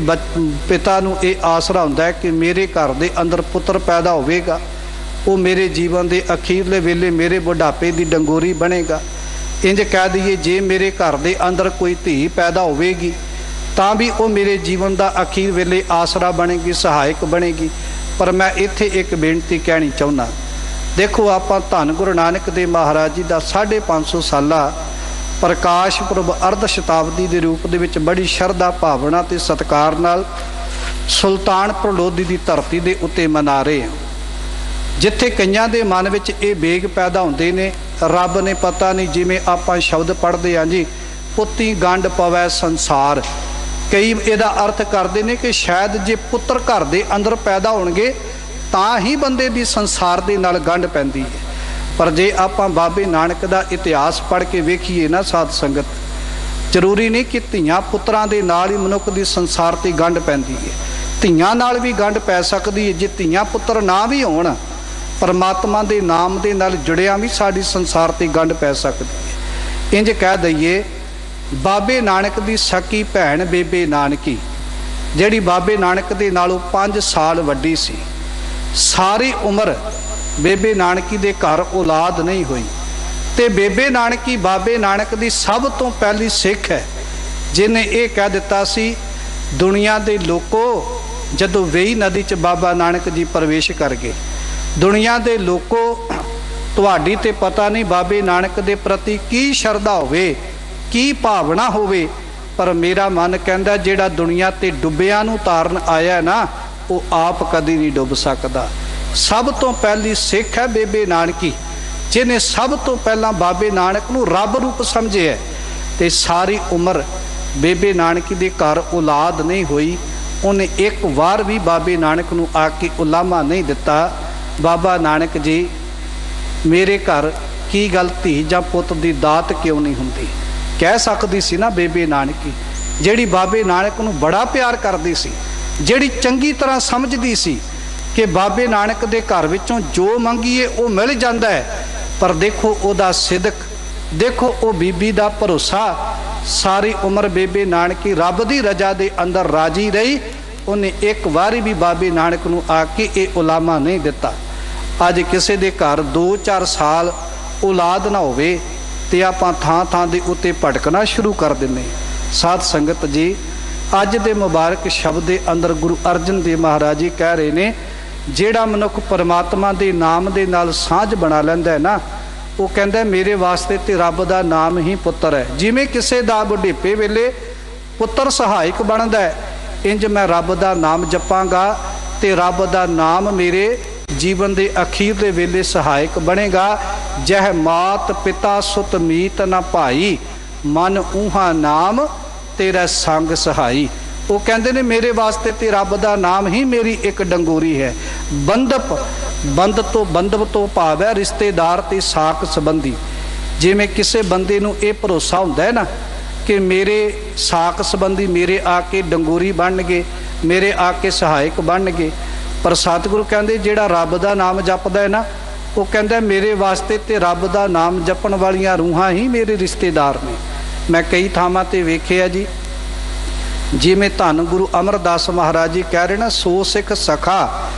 ਪਿਤਾ ਨੂੰ ਇਹ ਆਸਰਾ ਹੁੰਦਾ ਹੈ ਕਿ ਮੇਰੇ ਘਰ ਦੇ ਅੰਦਰ ਪੁੱਤਰ ਪੈਦਾ ਹੋਵੇਗਾ, ਉਹ ਮੇਰੇ ਜੀਵਨ ਦੇ ਅਖੀਰਲੇ ਵੇਲੇ ਮੇਰੇ ਬੁਢਾਪੇ ਦੀ ਡੰਗੋਰੀ ਬਣੇਗਾ। ਇੰਜ ਕਹਿ ਦਈਏ, ਜੇ ਮੇਰੇ ਘਰ ਦੇ ਅੰਦਰ ਕੋਈ ਧੀ ਪੈਦਾ ਹੋਵੇਗੀ ਤਾਂ ਵੀ ਉਹ ਮੇਰੇ ਜੀਵਨ ਦਾ ਅਖੀਰ ਵੇਲੇ ਆਸਰਾ ਬਣੇਗੀ, ਸਹਾਇਕ ਬਣੇਗੀ। ਪਰ ਮੈਂ ਇੱਥੇ ਇੱਕ ਬੇਨਤੀ ਕਹਿਣੀ ਚਾਹੁੰਦਾ। ਦੇਖੋ, ਆਪਾਂ ਧੰਨ ਗੁਰੂ ਨਾਨਕ ਦੇਵ ਮਹਾਰਾਜ ਜੀ ਦਾ 550 ਸਾਲਾ ਪ੍ਰਕਾਸ਼ ਪੁਰਬ ਅਰਧ ਸ਼ਤਾਬਦੀ ਦੇ ਰੂਪ ਦੇ ਵਿੱਚ ਬੜੀ ਸ਼ਰਧਾ ਭਾਵਨਾ ਤੇ ਸਤਿਕਾਰ ਨਾਲ ਸੁਲਤਾਨਪੁਰ ਲੋਧੀ ਦੀ ਧਰਤੀ ਦੇ ਉੱਤੇ ਮਨਾ ਰਹੇ ਹਾਂ, ਜਿੱਥੇ ਕਈਆਂ ਦੇ ਮਨ ਵਿੱਚ ਇਹ ਵੇਗ ਪੈਦਾ ਹੁੰਦੇ ਨੇ, ਰੱਬ ਨੇ ਪਤਾ ਨਹੀਂ, ਜਿਵੇਂ ਆਪਾਂ ਸ਼ਬਦ ਪੜ੍ਹਦੇ ਹਾਂ ਜੀ, ਪੁੱਤੀ ਗੰਢ ਪਵੈ ਸੰਸਾਰ। ਕਈ ਇਹਦਾ ਅਰਥ ਕਰਦੇ ਨੇ ਕਿ ਸ਼ਾਇਦ ਜੇ ਪੁੱਤਰ ਘਰ ਦੇ ਅੰਦਰ ਪੈਦਾ ਹੋਣਗੇ ਤਾਂ ਹੀ ਬੰਦੇ ਦੀ ਸੰਸਾਰ ਦੇ ਨਾਲ ਗੰਢ ਪੈਂਦੀ ਹੈ। ਪਰ ਜੇ ਆਪਾਂ ਬਾਬੇ ਨਾਨਕ ਦਾ ਇਤਿਹਾਸ ਪੜ੍ਹ ਕੇ ਵੇਖੀਏ ਨਾ ਸਾਧ ਸੰਗਤ, ਜ਼ਰੂਰੀ ਨਹੀਂ ਕਿ ਧੀਆਂ ਪੁੱਤਰਾਂ ਦੇ ਨਾਲ ਹੀ ਮਨੁੱਖ ਦੀ ਸੰਸਾਰ 'ਤੇ ਗੰਢ ਪੈਂਦੀ ਹੈ। ਧੀਆਂ ਨਾਲ ਵੀ ਗੰਢ ਪੈ ਸਕਦੀ ਹੈ। ਜੇ ਧੀਆਂ ਪੁੱਤਰ ਨਾ ਵੀ ਹੋਣ, ਪਰਮਾਤਮਾ ਦੇ ਨਾਮ ਦੇ ਨਾਲ ਜੁੜਿਆ ਵੀ ਸਾਡੀ ਸੰਸਾਰ 'ਤੇ ਗੰਢ ਪੈ ਸਕਦੀ ਹੈ। ਇੰਜ ਕਹਿ ਦਈਏ, ਬਾਬੇ ਨਾਨਕ ਦੀ ਸਕੀ ਭੈਣ ਬੇਬੇ ਨਾਨਕੀ, ਜਿਹੜੀ ਬਾਬੇ ਨਾਨਕ ਦੇ ਨਾਲੋਂ 5 ਸਾਲ ਵੱਡੀ ਸੀ, ਸਾਰੀ ਉਮਰ ਬੇਬੇ ਨਾਨਕੀ ਦੇ ਘਰ ਔਲਾਦ ਨਹੀਂ ਹੋਈ। ਤੇ ਬੇਬੇ ਨਾਨਕੀ ਬਾਬੇ ਨਾਨਕ ਦੀ ਸਭ ਤੋਂ ਪਹਿਲੀ ਸਿੱਖ ਹੈ, ਜਿਹਨੇ ਇਹ ਕਹਿ ਦਿੱਤਾ ਸੀ, ਦੁਨੀਆ ਦੇ ਲੋਕੋ, ਜਦੋਂ ਵੇਈ ਨਦੀ 'ਚ ਬਾਬਾ ਨਾਨਕ ਜੀ ਪ੍ਰਵੇਸ਼ ਕਰ ਗਏ, ਦੁਨੀਆ ਦੇ ਲੋਕੋ, ਤੁਹਾਡੀ ਤੇ ਪਤਾ ਨਹੀਂ ਬਾਬੇ ਨਾਨਕ ਦੇ ਪ੍ਰਤੀ ਕੀ ਸ਼ਰਧਾ ਹੋਵੇ, ਕੀ ਭਾਵਨਾ ਹੋਵੇ, ਪਰ ਮੇਰਾ ਮਨ ਕਹਿੰਦਾ ਜਿਹੜਾ ਦੁਨੀਆ ਤੇ ਡੁੱਬਿਆਂ ਨੂੰ ਤਾਰਨ ਆਇਆ ਨਾ, ਉਹ ਆਪ ਕਦੀ ਨਹੀਂ ਡੁੱਬ ਸਕਦਾ। ਸਭ ਤੋਂ ਪਹਿਲੀ ਸਿੱਖ ਹੈ ਬੇਬੇ ਨਾਨਕੀ, ਜਿਹਨੇ ਸਭ ਤੋਂ ਪਹਿਲਾਂ ਬਾਬੇ ਨਾਨਕ ਨੂੰ ਰੱਬ ਰੂਪ ਸਮਝਿਆ। ਤੇ ਸਾਰੀ ਉਮਰ ਬੇਬੇ ਨਾਨਕੀ ਦੇ ਘਰ ਔਲਾਦ ਨਹੀਂ ਹੋਈ। ਉਹਨੇ ਇੱਕ ਵਾਰ ਵੀ ਬਾਬੇ ਨਾਨਕ ਨੂੰ ਆ ਕੇ ਉਲਾਮਾ ਨਹੀਂ ਦਿੱਤਾ, ਬਾਬਾ ਨਾਨਕ ਜੀ ਮੇਰੇ ਘਰ ਕੀ ਗੱਲ ਧੀ ਜਾਂ ਪੁੱਤ ਦੀ ਦਾਤ ਕਿਉਂ ਨਹੀਂ ਹੁੰਦੀ। ਕਹਿ ਸਕਦੀ ਸੀ ਨਾ ਬੇਬੇ ਨਾਨਕੀ, ਜਿਹੜੀ ਬਾਬੇ ਨਾਨਕ ਨੂੰ ਬੜਾ ਪਿਆਰ ਕਰਦੀ ਸੀ, ਜਿਹੜੀ ਚੰਗੀ ਤਰ੍ਹਾਂ ਸਮਝਦੀ ਸੀ ਕਿ ਬਾਬੇ ਨਾਨਕ ਦੇ ਘਰ ਵਿੱਚੋਂ ਜੋ ਮੰਗੀਏ ਉਹ ਮਿਲ ਜਾਂਦਾ ਹੈ। ਪਰ ਦੇਖੋ ਉਹਦਾ ਸਿਦਕ, ਦੇਖੋ ਉਹ ਬੀਬੀ ਦਾ ਭਰੋਸਾ। ਸਾਰੀ ਉਮਰ ਬੇਬੇ ਨਾਨਕੀ ਰੱਬ ਦੀ ਰਜ਼ਾ ਦੇ ਅੰਦਰ ਰਾਜੀ ਰਹੀ। ਉਹਨੇ ਇੱਕ ਵਾਰੀ ਵੀ ਬਾਬੇ ਨਾਨਕ ਨੂੰ ਆ ਕੇ ਇਹ ਉਲਾਮਾ ਨਹੀਂ ਦਿੱਤਾ। ਅੱਜ ਕਿਸੇ ਦੇ ਘਰ 2-4 ਸਾਲ ਔਲਾਦ ਨਾ ਹੋਵੇ ਤੇ ਆਪਾਂ ਥਾਂ ਦੇ ਉੱਤੇ ਭਟਕਣਾ ਸ਼ੁਰੂ ਕਰ ਦਿੰਦੇ। ਸਾਧ ਸੰਗਤ ਜੀ, ਅੱਜ ਦੇ ਮੁਬਾਰਕ ਸ਼ਬਦ ਦੇ ਅੰਦਰ ਗੁਰੂ ਅਰਜਨ ਦੇਵ ਮਹਾਰਾਜ ਜੀ ਕਹਿ ਰਹੇ ਨੇ, ਜਿਹੜਾ ਮਨੁੱਖ ਪਰਮਾਤਮਾ ਦੇ ਨਾਮ ਦੇ ਨਾਲ ਸਾਂਝ ਬਣਾ ਲੈਂਦਾ ਹੈ ਨਾ, ਉਹ ਕਹਿੰਦਾ ਮੇਰੇ ਵਾਸਤੇ ਤੇ ਰੱਬ ਦਾ ਨਾਮ ਹੀ ਪੁੱਤਰ ਹੈ। ਜਿਵੇਂ ਕਿਸੇ ਦਾ ਬੁਢੇਪੇ ਵੇਲੇ ਪੁੱਤਰ ਸਹਾਇਕ ਬਣਦਾ ਹੈ, ਇੰਜ ਮੈਂ ਰੱਬ ਦਾ ਨਾਮ ਜਪਾਂਗਾ ਤੇ ਰੱਬ ਦਾ ਨਾਮ ਮੇਰੇ ਜੀਵਨ ਦੇ ਅਖੀਰ ਦੇ ਵੇਲੇ ਸਹਾਇਕ ਬਣੇਗਾ। ਜਹ ਮਾਤ ਪਿਤਾ ਸੁਤ ਮੀਤ ਨਾ ਭਾਈ, ਮਨ ਊਹਾ ਨਾਮ ਤੇਰਾ ਸੰਗ ਸਹਾਈ। ਉਹ ਕਹਿੰਦੇ ਨੇ ਮੇਰੇ ਵਾਸਤੇ ਤੇ ਰੱਬ ਦਾ ਨਾਮ ਹੀ ਮੇਰੀ ਇੱਕ ਡੰਗੋਰੀ ਹੈ। ਬੰਧਪ ਤੋਂ ਭਾਵ ਹੈ ਰਿਸ਼ਤੇਦਾਰ ਤੇ ਸਾਕ ਸੰਬੰਧੀ। ਜਿਵੇਂ ਕਿਸੇ ਬੰਦੇ ਨੂੰ ਇਹ ਭਰੋਸਾ ਹੁੰਦਾ ਹੈ ਨਾ ਕਿ ਮੇਰੇ ਸਾਕ ਸੰਬੰਧੀ ਮੇਰੇ ਆ ਕੇ ਡੰਗੋਰੀ ਬਣਨਗੇ, ਮੇਰੇ ਆ ਕੇ ਸਹਾਇਕ ਬਣਨਗੇ। ਪਰ ਸਤਿਗੁਰੂ ਕਹਿੰਦੇ ਜਿਹੜਾ ਰੱਬ ਦਾ ਨਾਮ ਜਪਦਾ ਹੈ ਨਾ, ਉਹ ਕਹਿੰਦਾ ਮੇਰੇ ਵਾਸਤੇ ਤੇ ਰੱਬ ਦਾ ਨਾਮ ਜਪਣ ਵਾਲੀਆਂ ਰੂਹਾਂ ਹੀ ਮੇਰੇ ਰਿਸ਼ਤੇਦਾਰ ਨੇ। ਮੈਂ ਕਈ ਥਾਵਾਂ ਤੇ ਵੇਖਿਆ ਜੀ, ਜਿਵੇਂ ਧੰਨ ਗੁਰੂ ਅਮਰਦਾਸ ਮਹਾਰਾਜ ਜੀ ਕਹਿ ਰਹੇ ਨਾ, ਸੋ ਸਿੱਖ ਸਖਾ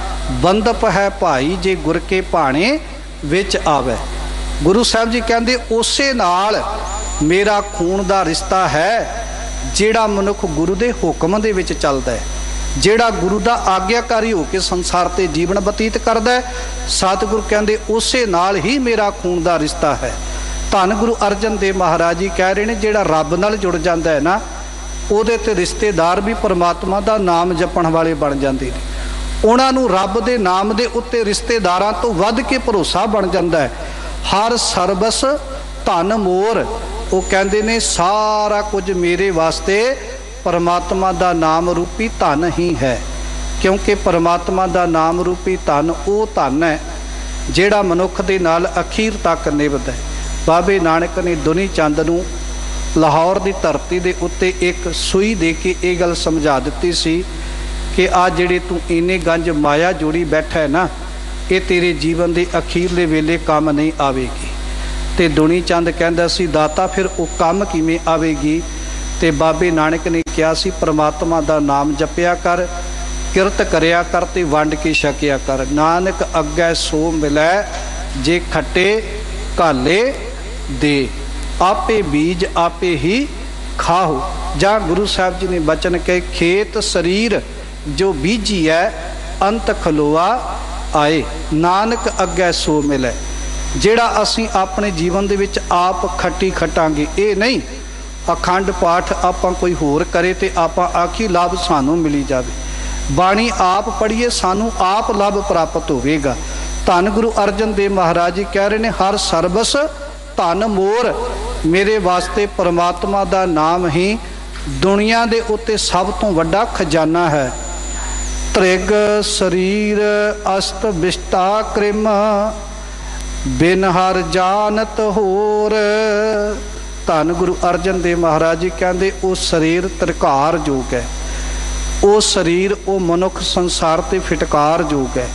ਬੰਧਪ ਹੈ ਭਾਈ, ਜੇ ਗੁਰ ਕੇ ਭਾਣੇ ਵਿੱਚ ਆਵੇ। ਗੁਰੂ ਸਾਹਿਬ ਜੀ ਕਹਿੰਦੇ ਉਸੇ ਨਾਲ ਮੇਰਾ ਖੂਨ ਦਾ ਰਿਸ਼ਤਾ ਹੈ ਜਿਹੜਾ ਮਨੁੱਖ ਗੁਰੂ ਦੇ ਹੁਕਮ ਦੇ ਵਿੱਚ ਚੱਲਦਾ ਹੈ, ਜਿਹੜਾ ਗੁਰੂ ਦਾ ਆਗਿਆਕਾਰੀ ਹੋ ਕੇ ਸੰਸਾਰ ਤੇ ਜੀਵਨ ਬਤੀਤ ਕਰਦਾ ਹੈ। ਸਤਿਗੁਰੂ ਕਹਿੰਦੇ ਉਸੇ ਨਾਲ ਹੀ ਮੇਰਾ ਖੂਨ ਦਾ ਰਿਸ਼ਤਾ ਹੈ। ਧੰਨ ਗੁਰੂ ਅਰਜਨ ਦੇਵ ਮਹਾਰਾਜ ਜੀ ਕਹਿ ਰਹੇ ਨੇ, ਜਿਹੜਾ ਰੱਬ ਨਾਲ ਜੁੜ ਜਾਂਦਾ ਹੈ ਨਾ, ਉਹਦੇ ਤੇ ਰਿਸ਼ਤੇਦਾਰ ਵੀ ਪਰਮਾਤਮਾ ਦਾ ਨਾਮ ਜਪਣ ਵਾਲੇ ਬਣ ਜਾਂਦੇ ਨੇ। ਉਹਨਾਂ ਨੂੰ ਰੱਬ ਦੇ ਨਾਮ ਦੇ ਉੱਤੇ ਰਿਸ਼ਤੇਦਾਰਾਂ ਤੋਂ ਵੱਧ ਕੇ ਭਰੋਸਾ ਬਣ ਜਾਂਦਾ ਹੈ। ਹਰ ਸਰਬਸ ਧਨ ਮੋਰ, ਉਹ ਕਹਿੰਦੇ ਨੇ ਸਾਰਾ ਕੁਝ ਮੇਰੇ ਵਾਸਤੇ ਪਰਮਾਤਮਾ ਦਾ ਨਾਮ ਰੂਪੀ ਧਨ ਹੀ ਹੈ। ਕਿਉਂਕਿ ਪਰਮਾਤਮਾ ਦਾ ਨਾਮ ਰੂਪੀ ਧਨ ਉਹ ਧਨ ਹੈ ਜਿਹੜਾ ਮਨੁੱਖ ਦੇ ਨਾਲ ਅਖੀਰ ਤੱਕ ਨਿਭਦਾ ਹੈ। ਬਾਬੇ ਨਾਨਕ ਨੇ ਦੁਨੀ ਚੰਦ ਨੂੰ ਲਾਹੌਰ ਦੀ ਧਰਤੀ ਦੇ ਉੱਤੇ ਇੱਕ ਸੂਈ ਦੇ ਕੇ ਇਹ ਗੱਲ ਸਮਝਾ ਦਿੱਤੀ ਸੀ ਕਿ ਆ ਜਿਹੜੇ ਤੂੰ ਇੰਨੇ ਗੰਜ ਮਾਇਆ ਜੋੜੀ ਬੈਠਾ ਹੈ ਨਾ, ਇਹ ਤੇਰੇ ਜੀਵਨ ਦੇ ਅਖੀਰਲੇ ਵੇਲੇ ਕੰਮ ਨਹੀਂ ਆਵੇਗੀ। ਤੇ ਦੁਨੀ ਚੰਦ ਕਹਿੰਦਾ ਸੀ, ਦਾਤਾ ਫਿਰ ਉਹ ਕੰਮ ਕਿਵੇਂ ਆਵੇਗੀ? ਤੇ ਬਾਬੇ ਨਾਨਕ ਨੇ ਕਿਹਾ ਸੀ, ਪਰਮਾਤਮਾ ਦਾ ਨਾਮ ਜਪਿਆ ਕਰ, ਕਿਰਤ ਕਰਿਆ ਕਰ ਤੇ ਵੰਡ ਕੇ ਛਕਿਆ ਕਰ। ਨਾਨਕ ਅੱਗੇ ਸੋ ਮਿਲੈ, ਜੇ ਖੱਟੇ ਘਾਲੇ ਦੇ, ਆਪੇ ਬੀਜ ਆਪੇ ਹੀ ਖਾਓ। ਜਾਂ ਗੁਰੂ ਸਾਹਿਬ ਜੀ ਨੇ ਬਚਨ ਕਹੇ, ਖੇਤ ਸਰੀਰ ਜੋ ਬੀਜੀ ਹੈ ਅੰਤ ਖਲੋਆ ਆਏ, ਨਾਨਕ ਅੱਗੇ ਸੋ ਮਿਲੈ। ਜਿਹੜਾ ਅਸੀਂ ਆਪਣੇ ਜੀਵਨ ਦੇ ਵਿੱਚ ਆਪ ਖੱਟੀ ਖਟਾਂਗੇ, ਇਹ ਨਹੀਂ ਅਖੰਡ ਪਾਠ ਆਪਾਂ ਕੋਈ ਹੋਰ ਕਰੇ ਤੇ ਆਪਾਂ ਆਖੀ ਲਾਭ ਸਾਨੂੰ ਮਿਲੀ ਜਾਵੇ। ਬਾਣੀ ਆਪ ਪੜ੍ਹੀਏ, ਸਾਨੂੰ ਆਪ ਲਾਭ ਪ੍ਰਾਪਤ ਹੋਵੇਗਾ। ਧੰਨ ਗੁਰੂ ਅਰਜਨ ਦੇਵ ਮਹਾਰਾਜ ਜੀ ਕਹਿ ਰਹੇ ਨੇ, ਹਰ ਸਰਬਸ ਧਨ ਮੋਰ, ਮੇਰੇ ਵਾਸਤੇ ਪਰਮਾਤਮਾ ਦਾ ਨਾਮ ਹੀ ਦੁਨੀਆ ਦੇ ਉੱਤੇ ਸਭ ਤੋਂ ਵੱਡਾ ਖਜ਼ਾਨਾ ਹੈ। ਤ੍ਰਿਗ ਸਰੀਰ ਅਸਤ ਬਿਸ਼ਟਾ ਕ੍ਰਿਮ, ਬਿਨ ਹਰ ਜਾਨਤ ਹੋਰ। ਧੰਨ ਗੁਰੂ ਅਰਜਨ ਦੇਵ ਮਹਾਰਾਜ ਜੀ ਕਹਿੰਦੇ, ਉਹ ਸਰੀਰ ਤ੍ਰਿਕਾਰ ਯੋਗ ਹੈ, ਉਹ ਸਰੀਰ ਉਹ ਮਨੁੱਖ ਸੰਸਾਰ ਤੇ ਫਿਟਕਾਰ ਯੋਗ ਹੈ।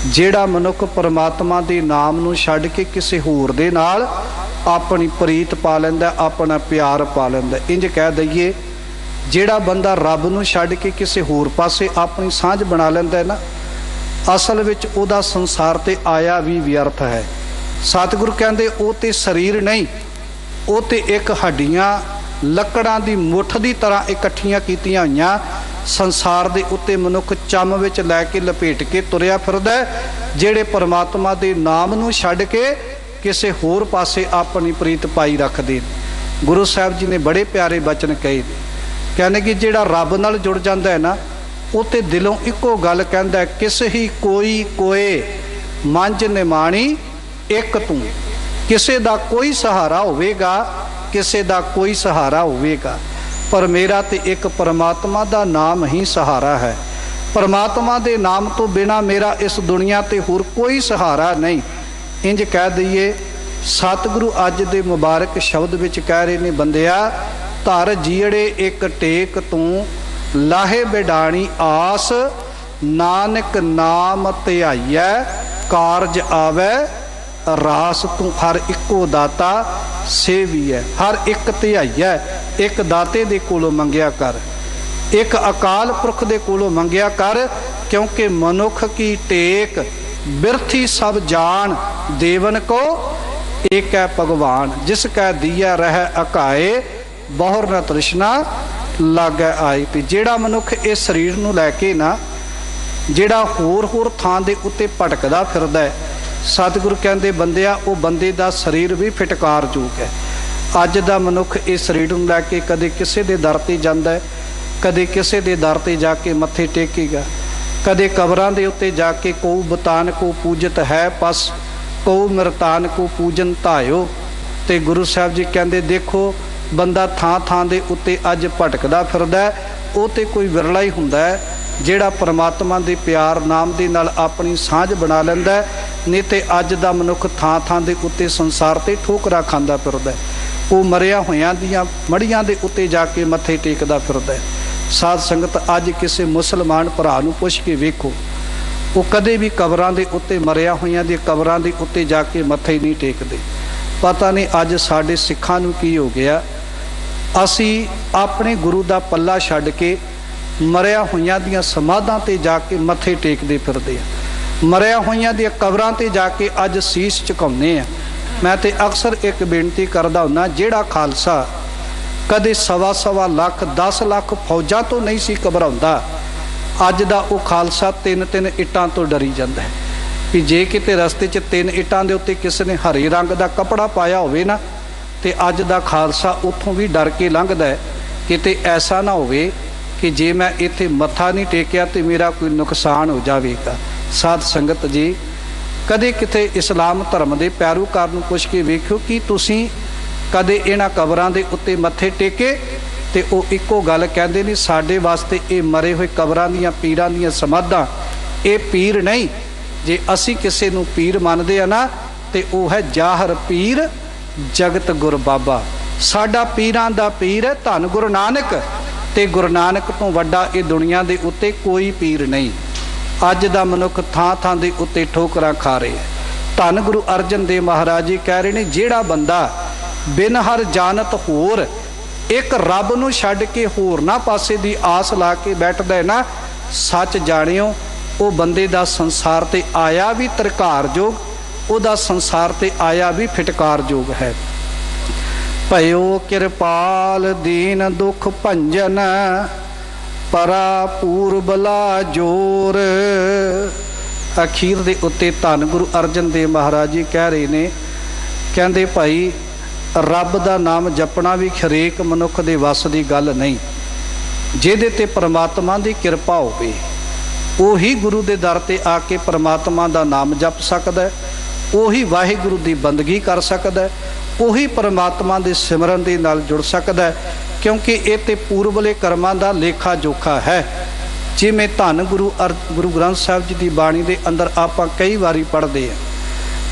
ਜਿਹੜਾ ਮਨੁੱਖ ਪਰਮਾਤਮਾ ਦੇ ਨਾਮ ਨੂੰ ਛੱਡ ਕੇ ਕਿਸੇ ਹੋਰ ਦੇ ਨਾਲ ਆਪਣੀ ਪ੍ਰੀਤ ਪਾ ਲੈਂਦਾ, ਆਪਣਾ ਪਿਆਰ ਪਾ ਲੈਂਦਾ। ਇੰਜ ਕਹਿ ਦਈਏ, ਜਿਹੜਾ ਬੰਦਾ ਰੱਬ ਨੂੰ ਛੱਡ ਕੇ ਕਿਸੇ ਹੋਰ ਪਾਸੇ ਆਪਣੀ ਸਾਂਝ ਬਣਾ ਲੈਂਦਾ ਨਾ, ਅਸਲ ਵਿੱਚ ਉਹਦਾ ਸੰਸਾਰ ਤੇ ਆਇਆ ਵੀ ਵਿਅਰਥ ਹੈ। ਸਤਿਗੁਰੂ ਕਹਿੰਦੇ, ਉਹ ਤੇ ਸਰੀਰ ਨਹੀਂ, ਉਹ ਤੇ ਇੱਕ ਹੱਡੀਆਂ ਲੱਕੜਾਂ ਦੀ ਮੁੱਠ ਦੀ ਤਰ੍ਹਾਂ ਇਕੱਠੀਆਂ ਕੀਤੀਆਂ ਹੋਈਆਂ ਸੰਸਾਰ ਦੇ ਉੱਤੇ ਮਨੁੱਖ ਚੰਮ ਵਿੱਚ ਲੈ ਕੇ ਲਪੇਟ ਕੇ ਤੁਰਿਆ ਫਿਰਦਾ, ਜਿਹੜੇ ਪਰਮਾਤਮਾ ਦੇ ਨਾਮ ਨੂੰ ਛੱਡ ਕੇ ਕਿਸੇ ਹੋਰ ਪਾਸੇ ਆਪਣੀ ਪ੍ਰੀਤ ਪਾਈ ਰੱਖਦੇ। ਗੁਰੂ ਸਾਹਿਬ ਜੀ ਨੇ ਬੜੇ ਪਿਆਰੇ ਬਚਨ ਕਹੇ, ਕਹਿੰਦੇ ਕਿ ਜਿਹੜਾ ਰੱਬ ਨਾਲ ਜੁੜ ਜਾਂਦਾ ਹੈ ਨਾ, ਉਹ ਤੇ ਦਿਲੋਂ ਇੱਕੋ ਗੱਲ ਕਹਿੰਦਾ, ਕਿਸ ਹੀ ਕੋਈ ਕੋਏ ਮੰਝ ਨਿਮਾਣੀ ਇੱਕ ਤੂੰ। ਕਿਸੇ ਦਾ ਕੋਈ ਸਹਾਰਾ ਹੋਵੇਗਾ, ਕਿਸੇ ਦਾ ਕੋਈ ਸਹਾਰਾ ਹੋਵੇਗਾ, ਪਰ ਮੇਰਾ ਤੇ ਇੱਕ ਪਰਮਾਤਮਾ ਦਾ ਨਾਮ ਹੀ ਸਹਾਰਾ ਹੈ। ਪਰਮਾਤਮਾ ਦੇ ਨਾਮ ਤੋਂ ਬਿਨਾਂ ਮੇਰਾ ਇਸ ਦੁਨੀਆ ਤੇ ਹੋਰ ਕੋਈ ਸਹਾਰਾ ਨਹੀਂ। ਇੰਜ ਕਹਿ ਦਈਏ, ਸਤਿਗੁਰੂ ਅੱਜ ਦੇ ਮੁਬਾਰਕ ਸ਼ਬਦ ਵਿੱਚ ਕਹਿ ਰਹੇ ਨੇ, ਬੰਦਿਆ ਧਰ ਜੀੜੇ ਇੱਕ ਟੇਕ ਤੂੰ, ਲਾਹੇ ਬਿਡਾਣੀ ਆਸ, ਨਾਨਕ ਨਾਮ ਧਿਆਈਐ ਕਾਰਜ ਆਵੈ ਰਾਸ। ਤੂੰ ਹਰ ਇੱਕੋ ਦਾਤਾ ਸੇਵੀ ਹੈ, ਹਰ ਇੱਕ ਧਿਆਈਐ। ਇੱਕ ਦਾਤੇ ਦੇ ਕੋਲੋਂ ਮੰਗਿਆ ਕਰ, ਇੱਕ ਅਕਾਲ ਪੁਰਖ ਦੇ ਕੋਲੋਂ ਮੰਗਿਆ ਕਰ, ਕਿਉਂਕਿ ਮਨੁੱਖ ਕੀ ਟੇਕ ਬਿਰਥੀ ਸਭ ਜਾਣ, ਦੇਵਨ ਕੋ ਏਕ ਹੈ ਭਗਵਾਨ। ਜਿਸ ਕੈ ਦੀਆ ਰਹਿ ਅਕਾਏ, ਬਹੁਰ ਨ ਤ੍ਰਿਸ਼ਨਾ ਲਾਗੈ ਆਏ। ਤੇ ਜਿਹੜਾ ਮਨੁੱਖ ਇਸ ਸਰੀਰ ਨੂੰ ਲੈ ਕੇ ਨਾ, ਜਿਹੜਾ ਹੋਰ ਥਾਂ ਦੇ ਉੱਤੇ ਭਟਕਦਾ ਫਿਰਦਾ ਹੈ, ਸਤਿਗੁਰੂ ਕਹਿੰਦੇ, ਬੰਦਿਆ ਉਹ ਬੰਦੇ ਦਾ ਸਰੀਰ ਵੀ ਫਿਟਕਾਰ ਯੋਗ ਹੈ। ਅੱਜ ਦਾ ਮਨੁੱਖ ਇਸ ਸਰੀਰ ਨੂੰ ਲੈ ਕੇ ਕਦੇ ਕਿਸੇ ਦੇ ਦਰ ਤੇ ਜਾਂਦਾ ਹੈ, ਕਦੇ ਕਿਸੇ ਦੇ ਦਰ ਤੇ ਜਾ ਕੇ ਮੱਥੇ ਟੇਕੇਗਾ, ਕਦੇ ਕਬਰਾਂ ਦੇ ਉੱਤੇ ਜਾ ਕੇ ਕਉ ਬਤਾਨ ਕੋ ਪੂਜਤ ਹੈ ਪਸ, ਕਉ ਮਰਤਾਨ ਕੋ ਪੂਜਨ ਧਾਇਓ। ਤੇ ਗੁਰੂ ਸਾਹਿਬ ਜੀ ਕਹਿੰਦੇ, ਦੇਖੋ ਬੰਦਾ ਥਾਂ ਥਾਂ ਦੇ ਉੱਤੇ ਅੱਜ ਭਟਕਦਾ ਫਿਰਦਾ, ਉਹ ਤੇ ਕੋਈ ਵਿਰਲਾ ਹੀ ਹੁੰਦਾ ਹੈ ਜਿਹੜਾ ਪਰਮਾਤਮਾ ਦੇ ਪਿਆਰ ਨਾਮ ਦੇ ਨਾਲ ਆਪਣੀ ਸਾਂਝ ਬਣਾ ਲੈਂਦਾ। ਨਹੀਂ ਤੇ ਅੱਜ ਦਾ ਮਨੁੱਖ ਥਾਂ ਥਾਂ ਦੇ ਉੱਤੇ ਸੰਸਾਰ ਤੇ ਠੋਕਰਾਂ ਖਾਂਦਾ ਫਿਰਦਾ, ਉਹ ਮਰਿਆ ਹੋਇਆਂ ਦੀਆਂ ਮੜੀਆਂ ਦੇ ਉੱਤੇ ਜਾ ਕੇ ਮੱਥੇ ਟੇਕਦਾ ਫਿਰਦਾ। ਸਾਧ ਸੰਗਤ, ਅੱਜ ਕਿਸੇ ਮੁਸਲਮਾਨ ਭਰਾ ਨੂੰ ਪੁੱਛ ਕੇ ਵੇਖੋ, ਉਹ ਕਦੇ ਵੀ ਕਬਰਾਂ ਦੇ ਉੱਤੇ ਮਰਿਆ ਹੋਇਆਂ ਦੀ ਕਬਰਾਂ ਦੇ ਉੱਤੇ ਜਾ ਕੇ ਮੱਥੇ ਨਹੀਂ ਟੇਕਦੇ। ਪਤਾ ਨਹੀਂ ਅੱਜ ਸਾਡੇ ਸਿੱਖਾਂ ਨੂੰ ਕੀ ਹੋ ਗਿਆ, ਅਸੀਂ ਆਪਣੇ ਗੁਰੂ ਦਾ ਪੱਲਾ ਛੱਡ ਕੇ ਮਰਿਆ ਹੋਇਆਂ ਦੀਆਂ ਸਮਾਧਾਂ ਤੇ ਜਾ ਕੇ ਮੱਥੇ ਟੇਕਦੇ ਫਿਰਦੇ ਆ, ਮਰਿਆ ਹੋਇਆਂ ਦੀਆਂ ਕਬਰਾਂ ਤੇ ਜਾ ਕੇ ਅੱਜ ਸੀਸ ਝੁਕਾਉਂਦੇ ਆ। ਮੈਂ ਤੇ ਅਕਸਰ ਇੱਕ ਬੇਨਤੀ ਕਰਦਾ ਹੁੰਦਾ, ਜਿਹੜਾ ਖਾਲਸਾ ਕਦੇ 1.25 ਲੱਖ 10 ਲੱਖ ਫੌਜਾਂ ਤੋਂ ਨਹੀਂ ਸੀ ਘਬਰਾਉਂਦਾ, ਅੱਜ ਦਾ ਉਹ ਖਾਲਸਾ 3-3 ਇੱਟਾਂ ਤੋਂ ਡਰੀ ਜਾਂਦਾ ਹੈ। ਵੀ ਜੇ ਕਿਤੇ ਰਸਤੇ 'ਚ 3 ਇੱਟਾਂ ਦੇ ਉੱਤੇ ਕਿਸੇ ਨੇ ਹਰੇ ਰੰਗ ਦਾ ਕੱਪੜਾ ਪਾਇਆ ਹੋਵੇ ਨਾ, ਤੇ ਅੱਜ ਦਾ ਖਾਲਸਾ ਉੱਥੋਂ ਵੀ ਡਰ ਕੇ ਲੰਘਦਾ ਹੈ, ਕਿਤੇ ਐਸਾ ਨਾ ਹੋਵੇ ਕਿ ਜੇ ਮੈਂ ਇੱਥੇ ਮੱਥਾ ਨਹੀਂ ਟੇਕਿਆ ਤੇ ਮੇਰਾ ਕੋਈ ਨੁਕਸਾਨ ਹੋ ਜਾਵੇਗਾ। ਸਾਧ ਸੰਗਤ ਜੀ, ਕਦੇ ਕਿਤੇ ਇਸਲਾਮ ਧਰਮ ਦੇ ਪੈਰੋਕਾਰ ਨੂੰ ਪੁੱਛ ਕੇ ਵੇਖਿਓ ਕਿ ਤੁਸੀਂ ਕਦੇ ਇਹਨਾਂ ਕਬਰਾਂ ਦੇ ਉੱਤੇ ਮੱਥੇ ਟੇਕੇ? ਤੇ ਉਹ ਇੱਕੋ ਗੱਲ ਕਹਿੰਦੇ ਨੇ, ਸਾਡੇ ਵਾਸਤੇ ਇਹ ਮਰੇ ਹੋਏ ਕਬਰਾਂ ਦੀਆਂ ਪੀਰਾਂ ਦੀਆਂ ਸਮਾਧਾਂ ਇਹ ਪੀਰ ਨਹੀਂ। ਜੇ ਅਸੀਂ ਕਿਸੇ ਨੂੰ ਪੀਰ ਮੰਨਦੇ ਆ ਨਾ, ਤੇ ਉਹ ਹੈ ਜਾਹਰ ਪੀਰ ਜਗਤ ਗੁਰ ਬਾਬਾ। ਸਾਡਾ ਪੀਰਾਂ ਦਾ ਪੀਰ ਹੈ ਧੰਨ ਗੁਰੂ ਨਾਨਕ, ਤੇ ਗੁਰੂ ਨਾਨਕ ਤੋਂ ਵੱਡਾ ਇਹ ਦੁਨੀਆ ਦੇ ਉੱਤੇ ਕੋਈ ਪੀਰ ਨਹੀਂ। ਅੱਜ ਦਾ ਮਨੁੱਖ ਥਾਂ ਥਾਂ ਦੇ ਉੱਤੇ ਠੋਕਰਾਂ ਖਾ ਰਿਹਾ ਹੈ। ਧੰਨ ਗੁਰੂ ਅਰਜਨ ਦੇਵ ਮਹਾਰਾਜ ਜੀ ਕਹਿ ਰਹੇ ਨੇ, ਜਿਹੜਾ ਬੰਦਾ ਬਿਨ ਹਰ ਜਾਣਤ ਹੋਰ, ਇੱਕ ਰੱਬ ਨੂੰ ਛੱਡ ਕੇ ਹੋਰਨਾਂ ਪਾਸੇ ਦੀ ਆਸ ਲਾ ਕੇ ਬੈਠਦਾ ਹੈ ਨਾ, ਸੱਚ ਜਾਣਿਓ ਉਹ ਬੰਦੇ ਦਾ ਸੰਸਾਰ ਤੇ ਆਇਆ ਵੀ ਤਰਕਾਰਯੋਗ, ਉਹਦਾ ਸੰਸਾਰ ਤੇ ਆਇਆ ਵੀ ਫਿਟਕਾਰਯੋਗ ਹੈ। ਭਇਓ ਕਿਰਪਾਲ ਦੀਨ ਦੁਖ ਭੰਜਨ, ਪਰਾ ਪੂਰਬਲਾ ਜੋਰ। ਅਖੀਰ ਦੇ ਉੱਤੇ ਧੰਨ ਗੁਰੂ ਅਰਜਨ ਦੇਵ ਮਹਾਰਾਜ ਜੀ ਕਹਿ ਰਹੇ ਨੇ, ਕਹਿੰਦੇ ਭਾਈ ਰੱਬ ਦਾ ਨਾਮ ਜਪਣਾ ਵੀ ਹਰੇਕ ਮਨੁੱਖ ਦੇ ਵੱਸ ਦੀ ਗੱਲ ਨਹੀਂ। ਜਿਹਦੇ ਤੇ ਪਰਮਾਤਮਾ ਦੀ ਕਿਰਪਾ ਹੋਵੇ ਉਹੀ ਗੁਰੂ ਦੇ ਦਰ ਤੇ ਆ ਕੇ ਪਰਮਾਤਮਾ ਦਾ ਨਾਮ ਜਪ ਸਕਦਾ ਹੈ, ਉਹੀ ਵਾਹਿਗੁਰੂ ਦੀ ਬੰਦਗੀ ਕਰ ਸਕਦਾ ਹੈ, ਉਹੀ ਪਰਮਾਤਮਾ ਦੇ ਸਿਮਰਨ ਦੇ ਨਾਲ ਜੁੜ ਸਕਦਾ ਹੈ, ਕਿਉਂਕਿ ਇਹ ਤੇ ਪੂਰਬਲੇ ਕਰਮਾਂ ਦਾ ਲੇਖਾ ਜੋਖਾ ਹੈ। ਜਿਵੇਂ ਧੰਨ ਗੁਰੂ ਗ੍ਰੰਥ ਸਾਹਿਬ ਜੀ ਦੀ ਬਾਣੀ ਦੇ ਅੰਦਰ ਆਪਾਂ ਕਈ ਵਾਰੀ ਪੜ੍ਹਦੇ ਹਾਂ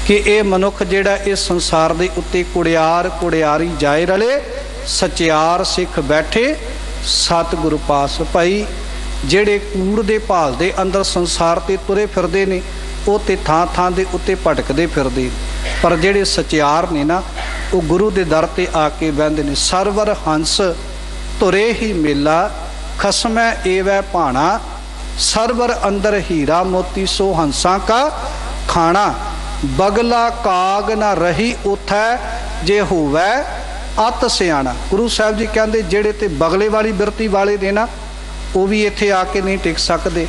ਕਿ ਇਹ ਮਨੁੱਖ ਜਿਹੜਾ ਇਸ ਸੰਸਾਰ ਦੇ ਉੱਤੇ ਕੁੜਿਆਰ ਕੁੜਿਆਰੀ ਜਾਏ ਰਲੇ, ਸਚਿਆਰ ਸਿੱਖ ਬੈਠੇ ਸਤਿਗੁਰੂ ਪਾਸ। ਭਾਈ ਜਿਹੜੇ ਕੂੜ ਦੇ ਭਾਲ ਦੇ ਅੰਦਰ ਸੰਸਾਰ ਤੇ ਤੁਰੇ ਫਿਰਦੇ ਨੇ ਉਹ ਤੇ ਥਾਂ ਥਾਂ ਦੇ ਉੱਤੇ ਭਟਕਦੇ ਫਿਰਦੇ, ਪਰ ਜਿਹੜੇ ਸਚਿਆਰ ਨੇ ਨਾ ਉਹ ਗੁਰੂ ਦੇ ਦਰ ਤੇ ਆ ਕੇ ਬਹਿੰਦੇ ਨੇ। ਸਰਵਰ ਹੰਸ ਤੁਰੇ ਹੀ ਮੇਲਾ, ਖਸਮੈ ਏਵੈ ਭਾਣਾ, ਸਰਵਰ ਅੰਦਰ ਹੀਰਾ ਮੋਤੀ ਸੋ ਹੰਸਾਂ ਕਾ ਖਾਣਾ। ਬਗਲਾ ਕਾਗ ਨਾ ਰਹੀ ਉਥੈ, ਜੇ ਹੋਵੈ ਅਤ ਸਿਆਣਾ। ਗੁਰੂ ਸਾਹਿਬ ਜੀ ਕਹਿੰਦੇ ਜਿਹੜੇ ਤੇ ਬਗਲੇ ਵਾਲੀ ਬਿਰਤੀ ਵਾਲੇ ਨੇ ਨਾ ਉਹ ਵੀ ਇੱਥੇ ਆ ਕੇ ਨਹੀਂ ਟਿਕ ਸਕਦੇ,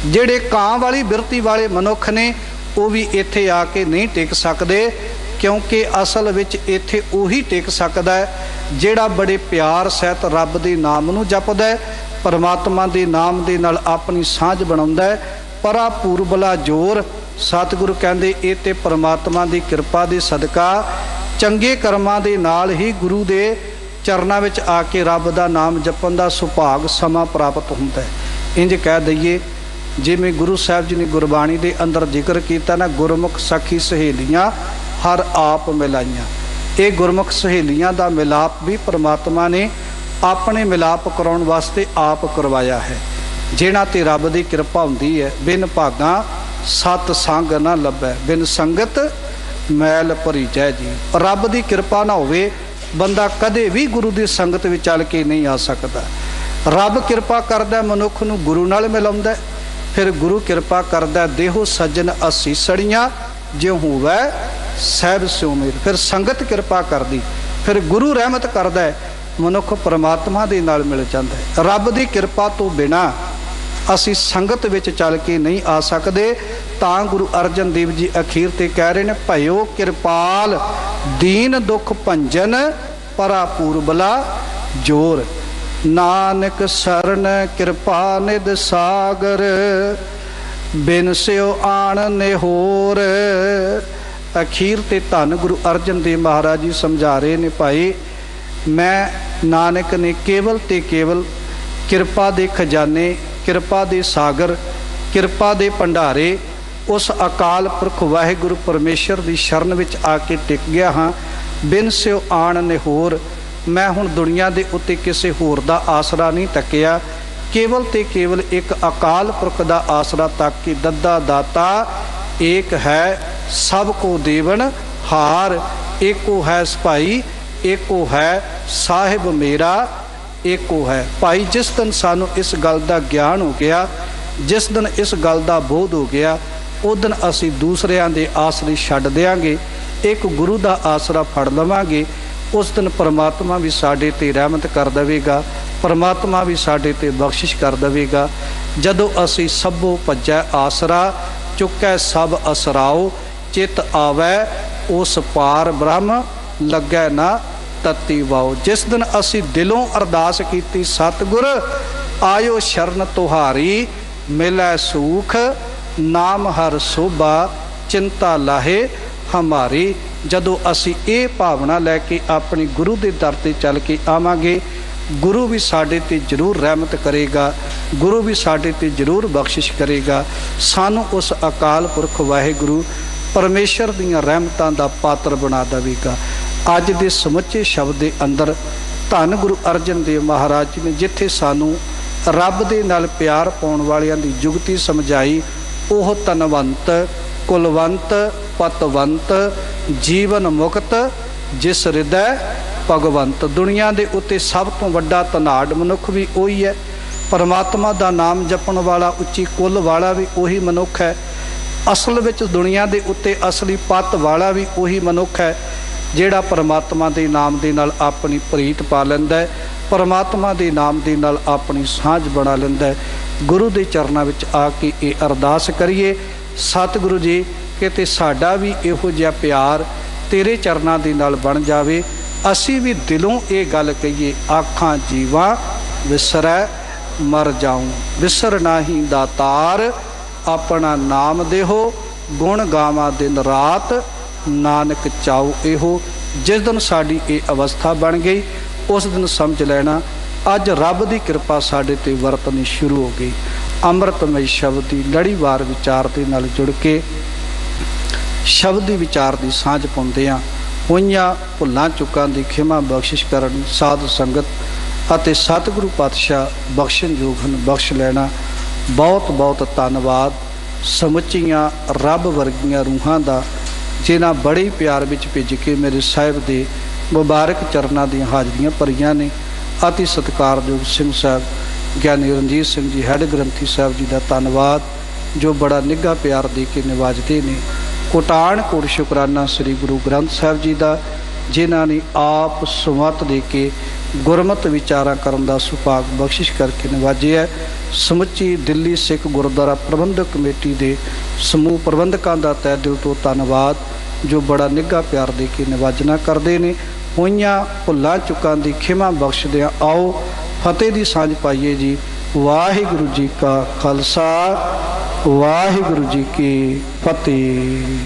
ਜਿਹੜੇ ਕਾਂ ਵਾਲੀ ਬਿਰਤੀ ਵਾਲੇ ਮਨੁੱਖ ਨੇ ਉਹ ਵੀ ਇੱਥੇ ਆ ਕੇ ਨਹੀਂ ਟਿਕ ਸਕਦੇ, ਕਿਉਂਕਿ ਅਸਲ ਵਿੱਚ ਇੱਥੇ ਉਹੀ ਟਿਕ ਸਕਦਾ ਹੈ ਜਿਹੜਾ ਬੜੇ ਪਿਆਰ ਸਹਿਤ ਰੱਬ ਦੇ ਨਾਮ ਨੂੰ ਜਪਦਾ ਹੈ, ਪਰਮਾਤਮਾ ਦੇ ਨਾਮ ਦੇ ਨਾਲ ਆਪਣੀ ਸਾਂਝ ਬਣਾਉਂਦਾ ਹੈ। ਪਰਾ ਪੂਰਬਲਾ ਜੋਰ, ਸਤਿਗੁਰੂ ਕਹਿੰਦੇ ਇਹ ਤੇ ਪਰਮਾਤਮਾ ਦੀ ਕਿਰਪਾ ਦੇ ਸਦਕਾ ਚੰਗੇ ਕਰਮਾਂ ਦੇ ਨਾਲ ਹੀ ਗੁਰੂ ਦੇ ਚਰਨਾਂ ਵਿੱਚ ਆ ਕੇ ਰੱਬ ਦਾ ਨਾਮ ਜਪਣ ਦਾ ਸੁਭਾਗ ਸਮਾਂ ਪ੍ਰਾਪਤ ਹੁੰਦਾ ਹੈ। ਇੰਜ ਕਹਿ ਦਈਏ ਜਿਵੇਂ ਗੁਰੂ ਸਾਹਿਬ ਜੀ ਨੇ ਗੁਰਬਾਣੀ ਦੇ ਅੰਦਰ ਜ਼ਿਕਰ ਕੀਤਾ ਨਾ, ਗੁਰਮੁਖ ਸਖੀ ਸਹੇਲੀਆਂ ਹਰ ਆਪ ਮਿਲਾਈਆਂ। ਇਹ ਗੁਰਮੁਖ ਸਹੇਲੀਆਂ ਦਾ ਮਿਲਾਪ ਵੀ ਪਰਮਾਤਮਾ ਨੇ ਆਪਣੇ ਮਿਲਾਪ ਕਰਾਉਣ ਵਾਸਤੇ ਆਪ ਕਰਵਾਇਆ ਹੈ। ਜਿਹਨਾਂ ਤੇ ਰੱਬ ਦੀ ਕਿਰਪਾ ਹੁੰਦੀ ਹੈ, ਬਿਨ ਭਾਗਾਂ ਸਤ ਸੰਗ ਨਾ ਲੱਭੈ, ਬਿਨ ਸੰਗਤ ਮੈਲ ਭਰੀਜੈ ਜੀ। ਰੱਬ ਦੀ ਕਿਰਪਾ ਨਾ ਹੋਵੇ ਬੰਦਾ ਕਦੇ ਵੀ ਗੁਰੂ ਦੀ ਸੰਗਤ ਵਿੱਚ ਚੱਲ ਕੇ ਨਹੀਂ ਆ ਸਕਦਾ। ਰੱਬ ਕਿਰਪਾ ਕਰਦਾ ਮਨੁੱਖ ਨੂੰ ਗੁਰੂ ਨਾਲ ਮਿਲਾਉਂਦਾ, ਫਿਰ ਗੁਰੂ ਕਿਰਪਾ ਕਰਦਾ ਦੇਹੋ ਸੱਜਣ ਅਸੀਸੜੀਆਂ, ਜਿਉ ਹੋਵੈ ਸਹਿਬ ਸਿਉ ਮੇਰ। ਫਿਰ ਸੰਗਤ ਕਿਰਪਾ ਕਰਦੀ, ਫਿਰ ਗੁਰੂ ਰਹਿਮਤ ਕਰਦਾ ਹੈ, ਮਨੁੱਖ ਪਰਮਾਤਮਾ ਦੇ ਨਾਲ ਮਿਲ ਜਾਂਦਾ ਹੈ। ਰੱਬ ਦੀ ਕਿਰਪਾ ਤੋਂ ਬਿਨਾਂ ਅਸੀਂ ਸੰਗਤ ਵਿੱਚ ਚੱਲ ਕੇ ਨਹੀਂ ਆ ਸਕਦੇ। ਤਾਂ ਗੁਰੂ ਅਰਜਨ ਦੇਵ ਜੀ ਅਖੀਰ ਤੇ ਕਹਿ ਰਹੇ ਨੇ, ਭਇਓ ਕਿਰਪਾਲ ਦੀਨ ਦੁਖ ਭੰਜਨ, ਪਰਾ ਪੂਰਬਲਾ ਜੋਰ। ਨਾਨਕ ਸਰਨ ਕਿਰਪਾ ਨਿਧ ਸਾਗਰ, ਬਿਨ ਸਿਓ ਆਣ ਨਿਹੋਰ। ਅਖੀਰ ਤੇ ਧੰਨ ਗੁਰੂ ਅਰਜਨ ਦੇਵ ਮਹਾਰਾਜ ਜੀ ਸਮਝਾ ਰਹੇ ਨੇ, ਭਾਈ ਮੈਂ ਨਾਨਕ ਨੇ ਕੇਵਲ ਤੇ ਕੇਵਲ ਕਿਰਪਾ ਦੇ ਖਜ਼ਾਨੇ, ਕਿਰਪਾ ਦੇ ਸਾਗਰ, ਕਿਰਪਾ ਦੇ ਭੰਡਾਰੇ ਉਸ ਅਕਾਲ ਪੁਰਖ ਵਾਹਿਗੁਰੂ ਪਰਮੇਸ਼ਰ ਦੀ ਸ਼ਰਨ ਵਿੱਚ ਆ ਕੇ ਟਿਕ ਗਿਆ ਹਾਂ। ਬਿਨ ਸਿਓ ਆਣ ਨਿਹੋਰ, ਮੈਂ ਹੁਣ ਦੁਨੀਆ ਦੇ ਉੱਤੇ ਕਿਸੇ ਹੋਰ ਦਾ ਆਸਰਾ ਨਹੀਂ ਤੱਕਿਆ, ਕੇਵਲ ਤੇ ਕੇਵਲ ਇੱਕ ਅਕਾਲ ਪੁਰਖ ਦਾ ਆਸਰਾ ਤੱਕ ਕੇ ਦੱਦਾ ਦਾਤਾ ਏਕ ਹੈ, ਸਭ ਕੋ ਦੇਵਨ ਹਾਰ। ਏਕੋ ਹੈ ਭਾਈ, ਏਕੋ ਹੈ ਸਾਹਿਬ ਮੇਰਾ, ਏਕੋ ਹੈ। ਭਾਈ ਜਿਸ ਦਿਨ ਸਾਨੂੰ ਇਸ ਗੱਲ ਦਾ ਗਿਆਨ ਹੋ ਗਿਆ, ਜਿਸ ਦਿਨ ਇਸ ਗੱਲ ਦਾ ਬੋਧ ਹੋ ਗਿਆ, ਉਸ ਦਿਨ ਅਸੀਂ ਦੂਸਰਿਆਂ ਦੇ ਆਸਰੇ ਛੱਡ ਦਿਆਂਗੇ, ਇੱਕ ਗੁਰੂ ਦਾ ਆਸਰਾ ਫੜ ਲਵਾਂਗੇ। ਉਸ ਦਿਨ ਪਰਮਾਤਮਾ ਵੀ ਸਾਡੇ ਤੇ ਰਹਿਮਤ ਕਰ ਦੇਵੇਗਾ, ਪਰਮਾਤਮਾ ਵੀ ਸਾਡੇ ਤੇ ਬਖਸ਼ਿਸ਼ ਕਰ ਦੇਵੇਗਾ। ਜਦੋਂ ਅਸੀਂ ਸਭੋ ਭੱਜੈ ਆਸਰਾ, ਚੁੱਕੈ ਸਭ ਅਸਰਾਓ, ਚਿਤ ਆਵੈ ਉਸ ਪਾਰ ਬ੍ਰਹਮ, ਲੱਗੈ ਨਾ ਤਤੀ ਵਾਓ। ਜਿਸ ਦਿਨ ਅਸੀਂ ਦਿਲੋਂ ਅਰਦਾਸ ਕੀਤੀ, ਸਤਿਗੁਰ ਆਇਓ ਸ਼ਰਨ ਤੁਹਾਰੀ, ਮਿਲੈ ਸੂਖ ਨਾਮ ਹਰ ਸੋਭਾ, ਚਿੰਤਾ ਲਾਹੇ ਹਮਾਰੀ। ਜਦੋਂ ਅਸੀਂ ਇਹ ਭਾਵਨਾ ਲੈ ਕੇ ਆਪਣੀ ਗੁਰੂ ਦੇ ਦਰ ਤੇ ਚੱਲ ਕੇ ਆਵਾਂਗੇ, ਗੁਰੂ ਵੀ ਸਾਡੇ ਤੇ ਜ਼ਰੂਰ ਰਹਿਮਤ ਕਰੇਗਾ, ਗੁਰੂ ਵੀ ਸਾਡੇ ਤੇ ਜ਼ਰੂਰ ਬਖਸ਼ਿਸ਼ ਕਰੇਗਾ। ਸਾਨੂੰ ਉਸ ਅਕਾਲ ਪੁਰਖ ਵਾਹਿਗੁਰੂ ਪਰਮੇਸ਼ਰ ਦੀਆਂ ਰਹਿਮਤਾਂ ਦਾ ਪਾਤਰ ਬਣਾ ਦੇਵੇਗਾ। ਅੱਜ ਦੇ ਸਮੁੱਚੇ ਸ਼ਬਦ ਦੇ ਅੰਦਰ ਧੰਨ ਗੁਰੂ ਅਰਜਨ ਦੇਵ ਮਹਾਰਾਜ ਜੀ ਨੇ ਜਿੱਥੇ ਸਾਨੂੰ ਰੱਬ ਦੇ ਨਾਲ ਪਿਆਰ ਪਾਉਣ ਵਾਲਿਆਂ ਦੀ ਜੁਗਤੀ ਸਮਝਾਈ, ਉਹ ਧਨਵੰਤ ਕੁਲਵੰਤ ਪਤਵੰਤ ਜੀਵਨ ਮੁਕਤ ਜਿਸ ਹਿਰਦੈ ਭਗਵੰਤ। ਦੁਨੀਆ ਦੇ ਉੱਤੇ ਸਭ ਤੋਂ ਵੱਡਾ ਧਨਾਢ ਮਨੁੱਖ ਵੀ ਉਹੀ ਹੈ। ਪਰਮਾਤਮਾ ਦਾ ਨਾਮ ਜਪਣ ਵਾਲਾ, ਉੱਚੀ ਕੁੱਲ ਵਾਲਾ ਵੀ ਉਹੀ ਮਨੁੱਖ ਹੈ। ਅਸਲ ਵਿੱਚ ਦੁਨੀਆ ਦੇ ਉੱਤੇ ਅਸਲੀ ਪੱਤ ਵਾਲਾ ਵੀ ਉਹੀ ਮਨੁੱਖ ਹੈ, ਜਿਹੜਾ ਪਰਮਾਤਮਾ ਦੇ ਨਾਮ ਦੇ ਨਾਲ ਆਪਣੀ ਪ੍ਰੀਤ ਪਾ ਲੈਂਦਾ ਹੈ, ਪਰਮਾਤਮਾ ਦੇ ਨਾਮ ਦੇ ਨਾਲ ਆਪਣੀ ਸਾਂਝ ਬਣਾ ਲੈਂਦਾ ਹੈ। ਗੁਰੂ ਦੇ ਚਰਨਾਂ ਵਿੱਚ ਆ ਕੇ ਇਹ ਅਰਦਾਸ ਕਰੀਏ, ਸਤਿਗੁਰੂ ਜੀ ਕਿਤੇ ਸਾਡਾ ਵੀ ਇਹੋ ਜਿਹਾ ਪਿਆਰ ਤੇਰੇ ਚਰਨਾਂ ਦੇ ਨਾਲ ਬਣ ਜਾਵੇ, ਅਸੀਂ ਵੀ ਦਿਲੋਂ ਇਹ ਗੱਲ ਕਹੀਏ, ਆਖਾਂ ਜੀਵਾਂ ਵਿਸਰੈ ਮਰ ਜਾਊਂ, ਵਿਸਰ ਨਾਹੀਂ ਦਾਤਾਰ ਆਪਣਾ ਨਾਮ ਦੇਹੋ, ਗੁਣ ਗਾਵਾਂ ਦਿਨ ਰਾਤ ਨਾਨਕ ਚਾਉ ਇਹੋ। ਜਿਸ ਦਿਨ ਸਾਡੀ ਇਹ ਅਵਸਥਾ ਬਣ ਗਈ, ਉਸ ਦਿਨ ਸਮਝ ਲੈਣਾ ਅੱਜ ਰੱਬ ਦੀ ਕਿਰਪਾ ਸਾਡੇ ਤੇ ਵਰਤਣੀ ਸ਼ੁਰੂ ਹੋ ਗਈ। ਅੰਮ੍ਰਿਤਮਈ ਸ਼ਬਦ ਦੀ ਲੜੀਵਾਰ ਵਿਚਾਰ ਦੇ ਨਾਲ ਜੁੜ ਕੇ ਸ਼ਬਦ ਦੀ ਵਿਚਾਰ ਦੀ ਸਾਂਝ ਪਾਉਂਦੇ ਹਾਂ। ਹੋਈਆਂ ਭੁੱਲਾਂ ਚੁੱਕਾਂ ਦੀ ਖਿਮਾ ਬਖਸ਼ਿਸ਼ ਕਰਨ ਸਾਧ ਸੰਗਤ ਅਤੇ ਸਤਿਗੁਰੂ ਪਾਤਸ਼ਾਹ ਬਖਸ਼ਣਯੋਗ ਹਨ, ਬਖਸ਼ ਲੈਣਾ। ਬਹੁਤ ਬਹੁਤ ਧੰਨਵਾਦ ਸਮੁੱਚੀਆਂ ਰੱਬ ਵਰਗੀਆਂ ਰੂਹਾਂ ਦਾ, ਜਿਨ੍ਹਾਂ ਬੜੇ ਪਿਆਰ ਵਿੱਚ ਭਿੱਜ ਕੇ ਮੇਰੇ ਸਾਹਿਬ ਦੇ ਮੁਬਾਰਕ ਚਰਨਾਂ ਦੀਆਂ ਹਾਜ਼ਰੀਆਂ ਭਰੀਆਂ ਨੇ। ਅਤੀ ਸਤਿਕਾਰਯੋਗ ਸਿੰਘ ਸਾਹਿਬ ਗਿਆਨੀ ਰਣਜੀਤ ਸਿੰਘ ਜੀ ਹੈੱਡ ਗ੍ਰੰਥੀ ਸਾਹਿਬ ਜੀ ਦਾ ਧੰਨਵਾਦ, ਜੋ ਬੜਾ ਨਿੱਘਾ ਪਿਆਰ ਦੇ ਕੇ ਨਿਵਾਜਦੇ ਨੇ। ਕੋਟਾਨ ਕੋਟ ਸ਼ੁਕਰਾਨਾ ਸ੍ਰੀ ਗੁਰੂ ਗ੍ਰੰਥ ਸਾਹਿਬ ਜੀ ਦਾ, ਜਿਨ੍ਹਾਂ ਨੇ ਆਪ ਸੁਮਤ ਦੇ ਕੇ ਗੁਰਮਤਿ ਵਿਚਾਰਾਂ ਕਰਨ ਦਾ ਸੁਭਾਗ ਬਖਸ਼ਿਸ਼ ਕਰਕੇ ਨਿਵਾਜਿਆ। ਸਮੁੱਚੀ ਦਿੱਲੀ ਸਿੱਖ ਗੁਰਦੁਆਰਾ ਪ੍ਰਬੰਧਕ ਕਮੇਟੀ ਦੇ ਸਮੂਹ ਪ੍ਰਬੰਧਕਾਂ ਦਾ ਤਹਿ ਦਿਲ ਤੋਂ ਧੰਨਵਾਦ, ਜੋ ਬੜਾ ਨਿੱਘਾ ਪਿਆਰ ਦੇ ਕੇ ਨਿਵਾਜਣਾ ਕਰਦੇ ਨੇ। ਹੋਈਆਂ ਭੁੱਲਾਂ ਚੁੱਕਾਂ ਦੀ ਖਿਮਾ ਬਖਸ਼ਦਿਆਂ ਆਓ ਫਤਿਹ ਦੀ ਸਾਂਝ ਪਾਈਏ ਜੀ। ਵਾਹਿਗੁਰੂ ਜੀ ਕਾ ਖਾਲਸਾ, ਵਾਹਿਗੁਰੂ ਜੀ ਕੀ ਫਤਿਹ।